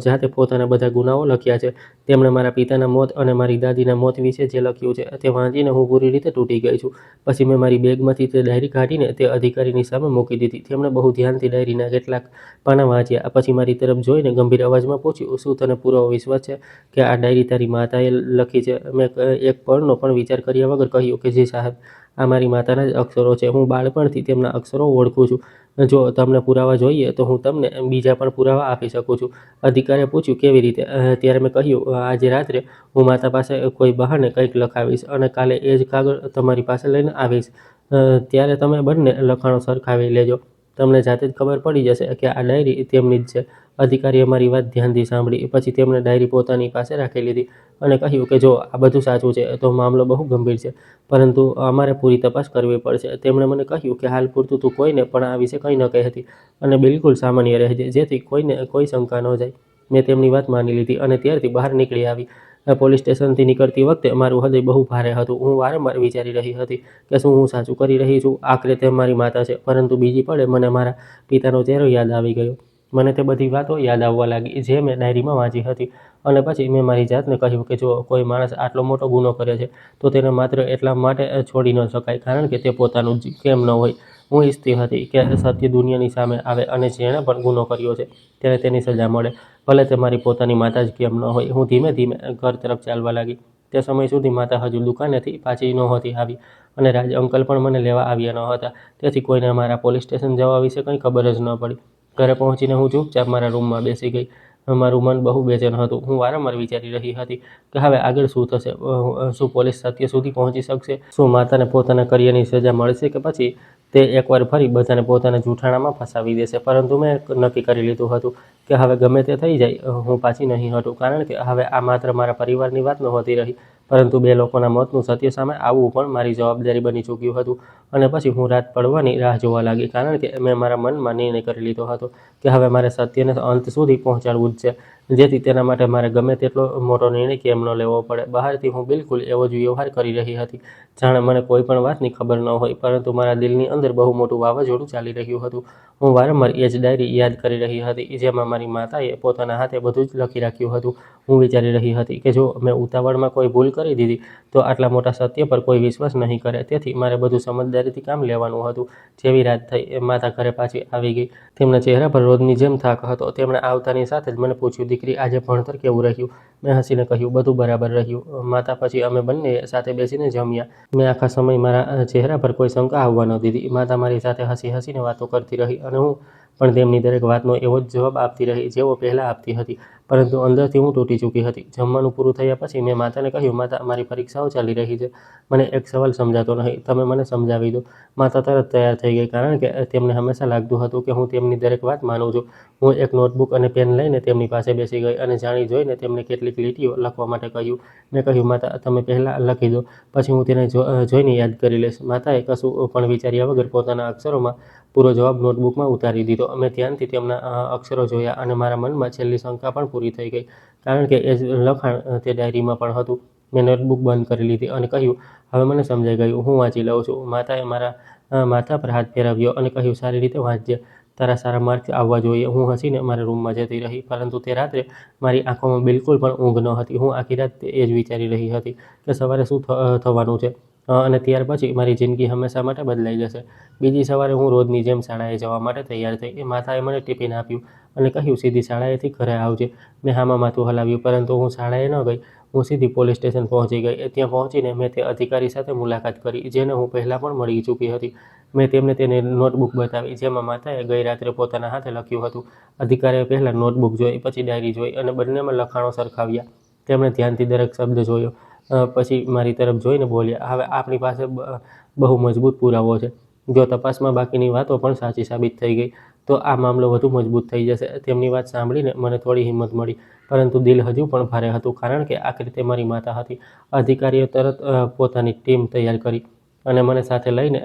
જાતે પોતાના બધા ગુનાઓ લખ્યા છે. તેમણે મારા પિતાના મોત અને મારી દાદીના મોત વિશે જે લખ્યું છે તે વાંચીને હું પૂરી રીતે તૂટી ગઈ છું. પછી મેં મારી બેગમાંથી તે ડાયરી કાઢીને તે અધિકારીની સામે મૂકી દીધી. તેમણે બહુ ધ્યાનથી ડાયરીના કેટલાક પાના વાંચ્યા, પછી મારી તરફ જોઈને ગંભીર અવાજમાં પૂછ્યું, શું તને પૂરો વિશ્વાસ છે કે આ ડાયરી તારી માતાએ લખી છે? મેં એક પળનો પણ વિચાર કર્યા વગર કહ્યું કે જી સાહેબ, આ મારી માતાના જ અક્ષરો છે. હું બાળપણથી તેમના અક્ષરો ઓળખું છું. જો તમને પુરાવા જોઈએ તો હું તમને બીજા પણ પુરાવા આપી શકું છું. અધિકારીએ પૂછ્યું, કેવી રીતે? ત્યારે મેં કહ્યું, આજે રાત્રે હું માતા પાસે કોઈ બહાને કંઈક લખાવીશ અને કાલે એ જ કાગળ તમારી પાસે લઈને આવીશ. ત્યારે તમે બંને લખાણો સરખાવી લેજો. તમને જાતે જ ખબર પડી જશે કે આ ડાયરી તેમની જ છે. અધિકારીએ મારી વાત ધ્યાનથી સાંભળી. પછી તેમણે ડાયરી પોતાની પાસે રાખી લીધી અને કહ્યું કે જો આ બધું સાચું છે તો મામલો બહુ ગંભીર છે, પરંતુ અમારે પૂરી તપાસ કરવી પડશે. તેમણે મને કહ્યું કે હાલ પૂરતું તું કોઈને પણ આ વિશે કંઈ ન કહેતી અને બિલકુલ સામાન્ય રહેજે, જેથી કોઈને કોઈ શંકા ન જાય. મેં તેમની વાત માની લીધી અને ત્યારથી બહાર નીકળી આવી. પોલીસ સ્ટેશનથી નીકળતી વખતે મારું હૃદય બહુ ભારે હતું. હું વારંવાર વિચારી રહી હતી કે શું હું સાચું કરી રહી છું? આખરે તે મારી માતા છે. પરંતુ બીજી પળે મને મારા પિતાનો ચહેરો યાદ આવી ગયો. મને તે બધી વાતો યાદ આવવા લાગી જે મેં ડાયરીમાં વાંચી હતી. અને પછી મેં મારી જાતને કહ્યું કે જો કોઈ માણસ આટલો મોટો ગુનો કરે છે તો તેને માત્ર એટલા માટે છોડી ન શકાય કારણ કે તે પોતાનું જ કેમ ન હોય. હું ઈચ્છતી હતી કે સત્ય દુનિયાની સામે આવે અને જેણે પણ ગુનો કર્યો છે તેને તેની સજા મળે, ભલે તે મારી પોતાની માતા જ કેમ ન હોય. હું ધીમે ધીમે ઘર તરફ ચાલવા લાગી. તે સમય સુધી માતા હજુ દુકાનેથી પાછી નહોતી આવી અને રાજ અંકલ પણ મને લેવા આવ્યા ન હતા. તેથી કોઈને મારા પોલીસ સ્ટેશન જવા વિશે કંઈ ખબર જ ન પડી. ઘરે પહોંચીને હું ચૂપચાપ મારા રૂમમાં બેસી ગઈ. મારું મન બહુ બેચેન હતું. હું વારંવાર વિચારી રહી હતી કે હવે આગળ શું થશે? શું પોલીસ સત્ય સુધી પહોંચી શકશે? શું માતાને પોતાના કર્યાની સજા મળશે કે પછી તે એકવાર ફરી બધાને પોતાના જૂઠાણામાં ફસાવી દેશે? પરંતુ મેં નક્કી કરી લીધું હતું કે હવે ગમે તે થઈ જાય હું પાછી નહીં હટું, કારણ કે હવે આ માત્ર મારા પરિવારની વાત નહોતી રહી, પરંતુ બે લોકોના મોતનું સત્ય સામે આવવું પણ મારી જવાબદારી બની ચૂક્યું હતું. અને પછી હું રાત પડવાની રાહ જોવા લાગી, કારણ કે મેં મારા મનમાં નિર્ણય કરી લીધો હતો કે હવે મારે સત્યને અંત સુધી પહોંચાડવું જ છે, જેથી તેના માટે મારે ગમે તેટલો મોટો નિર્ણય કેમ ન લેવો પડે. બહારથી હું બિલકુલ એવો જ વ્યવહાર કરી રહી હતી જાણે મને કોઈ પણ વાતની ખબર ન હોય, પરંતુ મારા દિલની અંદર બહુ મોટું વાવાઝોડું ચાલી રહ્યું હતું. હું વારંવાર એ જ ડાયરી યાદ કરી રહી હતી જેમાં મારી માતાએ પોતાના હાથે બધું જ લખી રાખ્યું હતું. હું વિચારી રહી હતી કે જો મેં ઉતાવળમાં કોઈ ભૂલ કરી દીધી તો આટલા મોટા સત્ય પર કોઈ વિશ્વાસ નહીં કરે. તેથી મારે બધું સમજદારીથી કામ લેવાનું હતું. જેવી રાત થઈ, માતા ઘરે પાછી આવી ગઈ. તેમના ચહેરા પર રોજની જેમ થાક હતો. તેમણે આવતાની સાથે જ મને પૂછ્યું, દીકરી, આજે ભણતર કેવું રહ્યું? મેં હસીને કહ્યું, બધું બરાબર રહ્યું માતા. પછી અમે બંને સાથે બેસીને જમ્યા. મેં આખા સમય મારા ચહેરા પર કોઈ શંકા આવવા ન દીધી. માતા મારી સાથે હસી હસીને વાતો કરતી રહી અને હું પણ તેમની દરેક વાતનો એવો જ જવાબ આપતી રહી જેવો પહેલાં આપતી હતી, પરંતુ અંદરથી હું તૂટી ચૂકી હતી. જમવાનું પૂરું થયા પછી મેં માતાને કહ્યું, માતા, મારી પરીક્ષાઓ ચાલી રહી છે. મને એક સવાલ સમજાતો નહીં, તમે મને સમજાવી દો. માતા તરત તૈયાર થઈ ગઈ, કારણ કે તેમને હંમેશા લાગતું હતું કે હું તેમની દરેક વાત માનું છું. હું એક નોટબુક અને પેન લઈને તેમની પાસે બેસી ગઈ અને જાણી જોઈને તેમને કેટલીક લીટીઓ લખવા માટે કહ્યું. મેં કહ્યું, માતા, તમે પહેલાં લખી દો, પછી હું તેને જોઈને યાદ કરી લઈશ. માતાએ કશું પણ વિચાર્યા વગર પોતાના અક્ષરોમાં પૂરો જવાબ નોટબુકમાં ઉતારી દીધો. મેં ધ્યાનથી તેમના અક્ષરો જોયા અને મારા મનમાં છેલ્લી શંકા પણ પૂરી થઈ ગઈ, કારણ કે એ જ લખાણ તે ડાયરીમાં પણ હતું. મેં નોટબુક બંધ કરી લીધી અને કહ્યું, હવે મને સમજાઈ ગયું, હું વાંચી લઉં છું. માતાએ મારા માથા પર હાથ ફેરવ્યો અને કહ્યું, સારી રીતે વાંચજે, તારા સારા માર્ક્સ આવવા જોઈએ. હું હસીને મારા રૂમમાં જતી રહી, પરંતુ તે રાત્રે મારી આંખોમાં બિલકુલ પણ ઊંઘ ન હતી. હું આખી રાત એ જ વિચારી રહી હતી કે સવારે શું થવાનું છે અને ત્યાર પછી મારી જિંદગી હંમેશા માટે બદલાઈ જશે. બીજી સવારે હું રોજની જેમ શાળાએ જવા માટે તૈયાર થઈ. માતાએ મને ટિફિન આપ્યું અને કહ્યું, સીધી શાળાએથી ઘરે આવજે. મેં હામાં માથું હલાવ્યું, પરંતુ હું શાળાએ ન ગઈ. હું સીધી પોલીસ સ્ટેશન પહોંચી ગઈ. ત્યાં પહોંચીને મેં તે અધિકારી સાથે મુલાકાત કરી, જેને હું પહેલાં પણ મળી ચૂકી હતી. મેં તેમને તેની નોટબુક બતાવી, જેમાં માતાએ ગઈ રાત્રે પોતાના હાથે લખ્યું હતું. અધિકારીએ પહેલાં નોટબુક જોઈ, પછી ડાયરી જોઈ અને બંનેમાં લખાણો સરખાવ્યા. તેમણે ધ્યાનથી દરેક શબ્દ જોયો, પછી મારી તરફ જોઈને બોલ્યા, હવે આપણી પાસે બહુ મજબૂત પુરાવો છે. જો તપાસમાં બાકીની વાતો પણ સાચી સાબિત થઈ ગઈ તો આ મામલો વધુ મજબૂત થઈ જશે. તેમની વાત સાંભળીને મને થોડી હિંમત મળી, પરંતુ દિલ હજુ પણ ભારે હતું, કારણ કે આખરે તે મારી માતા હતી. અધિકારીએ તરત પોતાની ટીમ તૈયાર કરી અને મને સાથે લઈને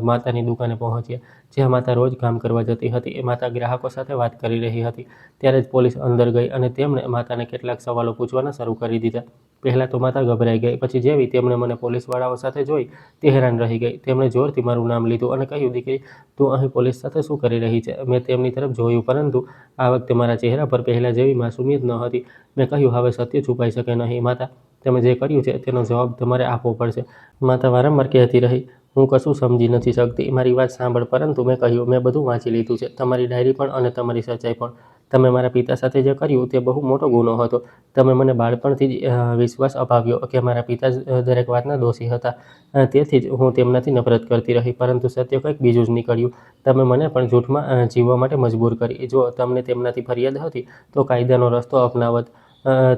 માતાની દુકાને પહોંચ્યા, જ્યાં માતા રોજ કામ કરવા જતી હતી. માતા ગ્રાહકો સાથે વાત કરી રહી હતી. ત્યારે જ પોલીસ અંદર ગઈ અને તેમણે માતાને કેટલાક સવાલો પૂછવાના શરૂ કરી દીધા. પહેલાં તો માતા ગભરાઈ ગઈ, પછી જેવી તેમણે મને પોલીસવાળાઓ સાથે જોઈ તે હેરાન રહી ગઈ. તેમણે જોરથી મારું નામ લીધું અને કહ્યું, દીકરી, તું અહીં પોલીસ સાથે શું કરી રહી છે? મેં તેમની તરફ જોયું, પરંતુ આ વખતે મારા ચહેરા પર પહેલાં જેવી માસૂમિયત ન હતી. મેં કહ્યું, હવે સત્ય છુપાઈ શકે નહીં. માતા, તમે જે કર્યું છે તેનો જવાબ તમારે આપવો પડશે. માતા વારંવાર કહેતી રહી, હું કશું સમજી નથી શકતી. મારી વાત સાંભળ. પરંતુ મેં કહ્યું, મેં બધું વાંચી લીધું છે, તમારી ડાયરી પણ અને તમારી સચ્ચાઈ પણ. તમે મારા પિતા સાથે જે કર્યું તે બહુ મોટો ગુનો હતો. તમે મને બાળપણથી જ વિશ્વાસ અપાવ્યો કે મારા પિતા જ દરેક વાતના દોષી હતા. તેથી જ હું તેમનાથી નફરત કરતી રહી. પરંતુ સત્ય કંઈક બીજું જ નીકળ્યું. તમે મને પણ જૂઠમાં જીવવા માટે મજબૂર કરી. જો તમને તેમનાથી ફરિયાદ હતી તો કાયદાનો રસ્તો અપનાવત,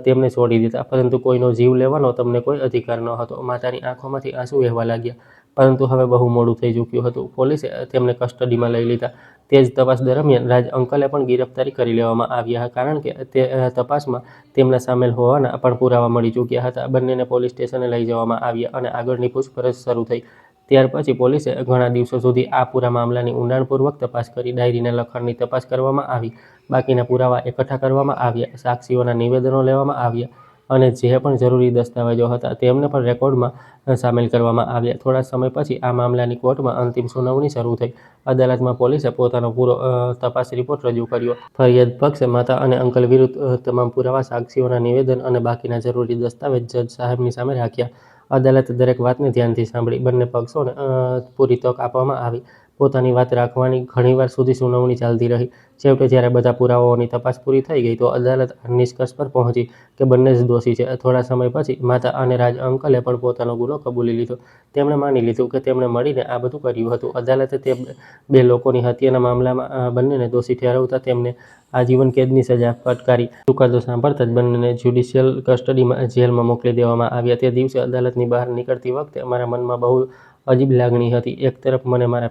તેમને છોડી દેતા, પરંતુ કોઈનો જીવ લેવાનો તમને કોઈ અધિકાર ન હતો. માતાની આંખોમાંથી આંસુ વહેવા લાગ્યા. પરંતુ હવે બહુ મોડું થઈ ચૂક્યું હતું. પોલીસે તેમને કસ્ટડીમાં લઈ લીધા. તે જ તપાસ દરમિયાન રાજ અંકલે પણ ગિરફ્તારી કરી લેવામાં આવ્યા, કારણ કે તે તપાસમાં તેમના સામેલ હોવાના પણ પુરાવા મળી ચૂક્યા હતા. બંનેને પોલીસ સ્ટેશને લઈ જવામાં આવ્યા અને આગળની પૂછપરછ શરૂ થઈ. ત્યાર પછી પોલીસે ઘણા દિવસો સુધી આ પૂરા મામલાની ઊંડાણપૂર્વક તપાસ કરી. ડાયરીના લખાણની તપાસ કરવામાં આવી, બાકીના પુરાવા એકઠા કરવામાં આવ્યા, સાક્ષીઓના નિવેદનો લેવામાં આવ્યા અને જે પણ જરૂરી દસ્તાવેજો હતા તેમને પણ રેકોર્ડમાં સામેલ કરવામાં આવ્યા. થોડા સમય પછી આ મામલાની કોર્ટમાં અંતિમ સુનાવણી શરૂ થઈ. અદાલતમાં પોલીસે પોતાનો પૂરો તપાસ રિપોર્ટ રજૂ કર્યો. ફરિયાદ પક્ષે માતા અને અંકલ વિરુદ્ધ તમામ પુરાવા, સાક્ષીઓના નિવેદન અને બાકીના જરૂરી દસ્તાવેજ જજ સાહેબની સામે રાખ્યા. અદાલતે દરેક વાતને ધ્યાનથી સાંભળી. બંને પક્ષોને પૂરી તક આપવામાં આવી પોતાની વાત રાખવાની. ઘણીવાર સુધી સુનાવણી ચાલતી રહી. છેવટે જ્યારે બધા પુરાવાઓની તપાસ પૂરી થઈ ગઈ તો અદાલત આ નિષ્કર્ષ પર પહોંચી કે બંને જ દોષી છે. થોડા સમય પછી માતા અને રાજ અંકલે પણ પોતાનો ગુનો કબૂલી લીધો. તેમણે માની લીધું કે તેમણે મળીને આ બધું કર્યું હતું. અદાલતે તે બે લોકોની હત્યાના મામલામાં બંનેને દોષી ઠેરવતા તેમને આજીવન કેદની સજા ફટકારી. ચુકાદો સાંભળતા જ બંનેને જ્યુડિશિયલ કસ્ટડીમાં જેલમાં મોકલી દેવામાં આવ્યા. તે દિવસે અદાલતની બહાર નીકળતી વખતે મારા મનમાં બહુ અજીબ લાગણી હતી. એક તરફ મને મારા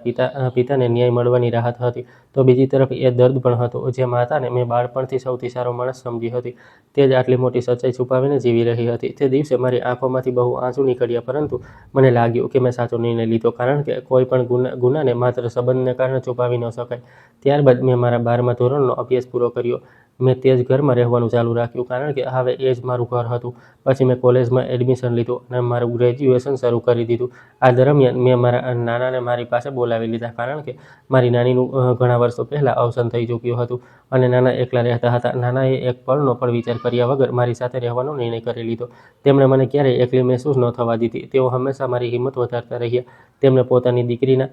પિતાને ન્યાય મળવાની રાહત હતી, તો બીજી તરફ એ દર્દ પણ હતો જે માતાને મેં બાળપણથી સૌથી સારો માણસ સમજી હતી, તે જ આટલી મોટી સચ્ચાઈ છુપાવીને જીવી રહી હતી. તે દિવસે મારી આંખોમાંથી બહુ આંસુ નીકળ્યા, પરંતુ મને લાગ્યું કે મેં સાચો નિર્ણય લીધો, કારણ કે કોઈ પણ ગુનાને માત્ર સંબંધને કારણે છુપાવી ન શકાય. ત્યારબાદ મેં મારા 12મા ધોરણનો અભ્યાસ પૂરો કર્યો. મેં તે જ ઘરમાં રહેવાનું ચાલુ રાખ્યું, કારણ કે હવે એ જ મારું ઘર હતું. પછી મેં કોલેજમાં એડમિશન લીધું અને મારું ગ્રેજ્યુએશન શરૂ કરી દીધું. આ દરમિયાન મેં મારા નાનાને મારી પાસે બોલાવી લીધા, કારણ કે મારી નાનીનું ઘણા વર્ષો પહેલાં અવસાન થઈ ચૂક્યું હતું અને નાના એકલા રહેતા હતા. નાનાએ એક પળનો પણ વિચાર કર્યા વગર મારી સાથે રહેવાનો નિર્ણય કરી લીધો. તેમણે મને ક્યારેય એકલી મહેસૂસ ન થવા દીધી. તેઓ હંમેશા મારી હિંમત વધારતા રહ્યા. તેમને પોતાની દીકરીના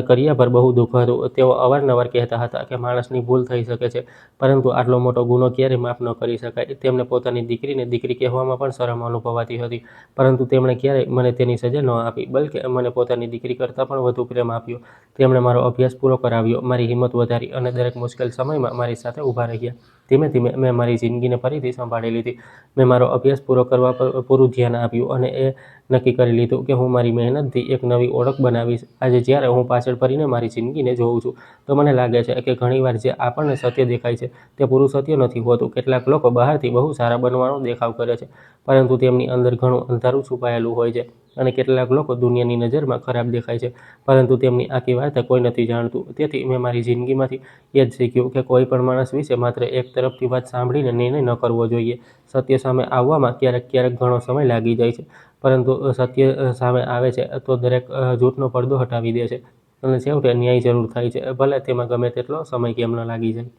કર્યા પર બહુ દુઃખ હતું. તેઓ અવારનવાર કહેતા હતા કે માણસની ભૂલ થઈ શકે છે, પરંતુ આટલો મોટો ગુનો ક્યારેય માફ ન કરી શકાય. તેમને પોતાની દીકરીને દીકરી કહેવામાં પણ શરમ અનુભવાતી હતી, પરંતુ તેમણે ક્યારેય મને તેની સજા ન આપી, બલ્કે મને પોતાની દીકરી કરતાં પણ વધુ પ્રેમ આપ્યો. તેમણે મારો અભ્યાસ પૂરો કરાવ્યો, મારી હિંમત વધારી અને દરેક મુશ્કેલ સમયમાં મારી સાથે ઊભા રહ્યા. ધીમે ધીમે મેં મારી જિંદગીને ફરીથી સંભાળી લીધી. મેં મારો અભ્યાસ પૂરો કરવા પર પૂરું ધ્યાન આપ્યું અને એ નક્કી કરી લીધું કે હું મારી મહેનતથી એક નવી ઓળખ બનાવીશ. આજે જ્યારે હું પાછળ ફરીને મારી જિંદગીને જોઉં છું તો મને લાગે છે કે ઘણીવાર જે આપણને સત્ય દેખાય છે તે પૂરું સત્ય નથી હોતું. કેટલાક લોકો બહારથી બહુ સારા બનવાનો દેખાવ કરે છે, પરંતુ તેમની અંદર ઘણું અંધારું છુપાયેલું હોય છે. અને કેટલાક લોકો દુનિયાની નજરમાં ખરાબ દેખાય છે, પરંતુ તેમની આખી વાર્તા કોઈ નથી જાણતું. તેથી મેં મારી જિંદગીમાંથી એ જ શીખ્યું કે કોઈ પણ માણસ વિશે માત્ર એક તરફથી વાત સાંભળીને નિર્ણય ન કરવો જોઈએ. સત્ય સામે આવવામાં ક્યારેક ઘણો સમય લાગી જાય છે, પરંતુ સત્ય સામે આવે છે તો દરેક જૂઠનો પડદો હટાવી દે છે અને છેવટે ન્યાય જરૂર થાય છે, ભલે તેમાં ગમે તેટલો સમય કેમ ન લાગી જાય.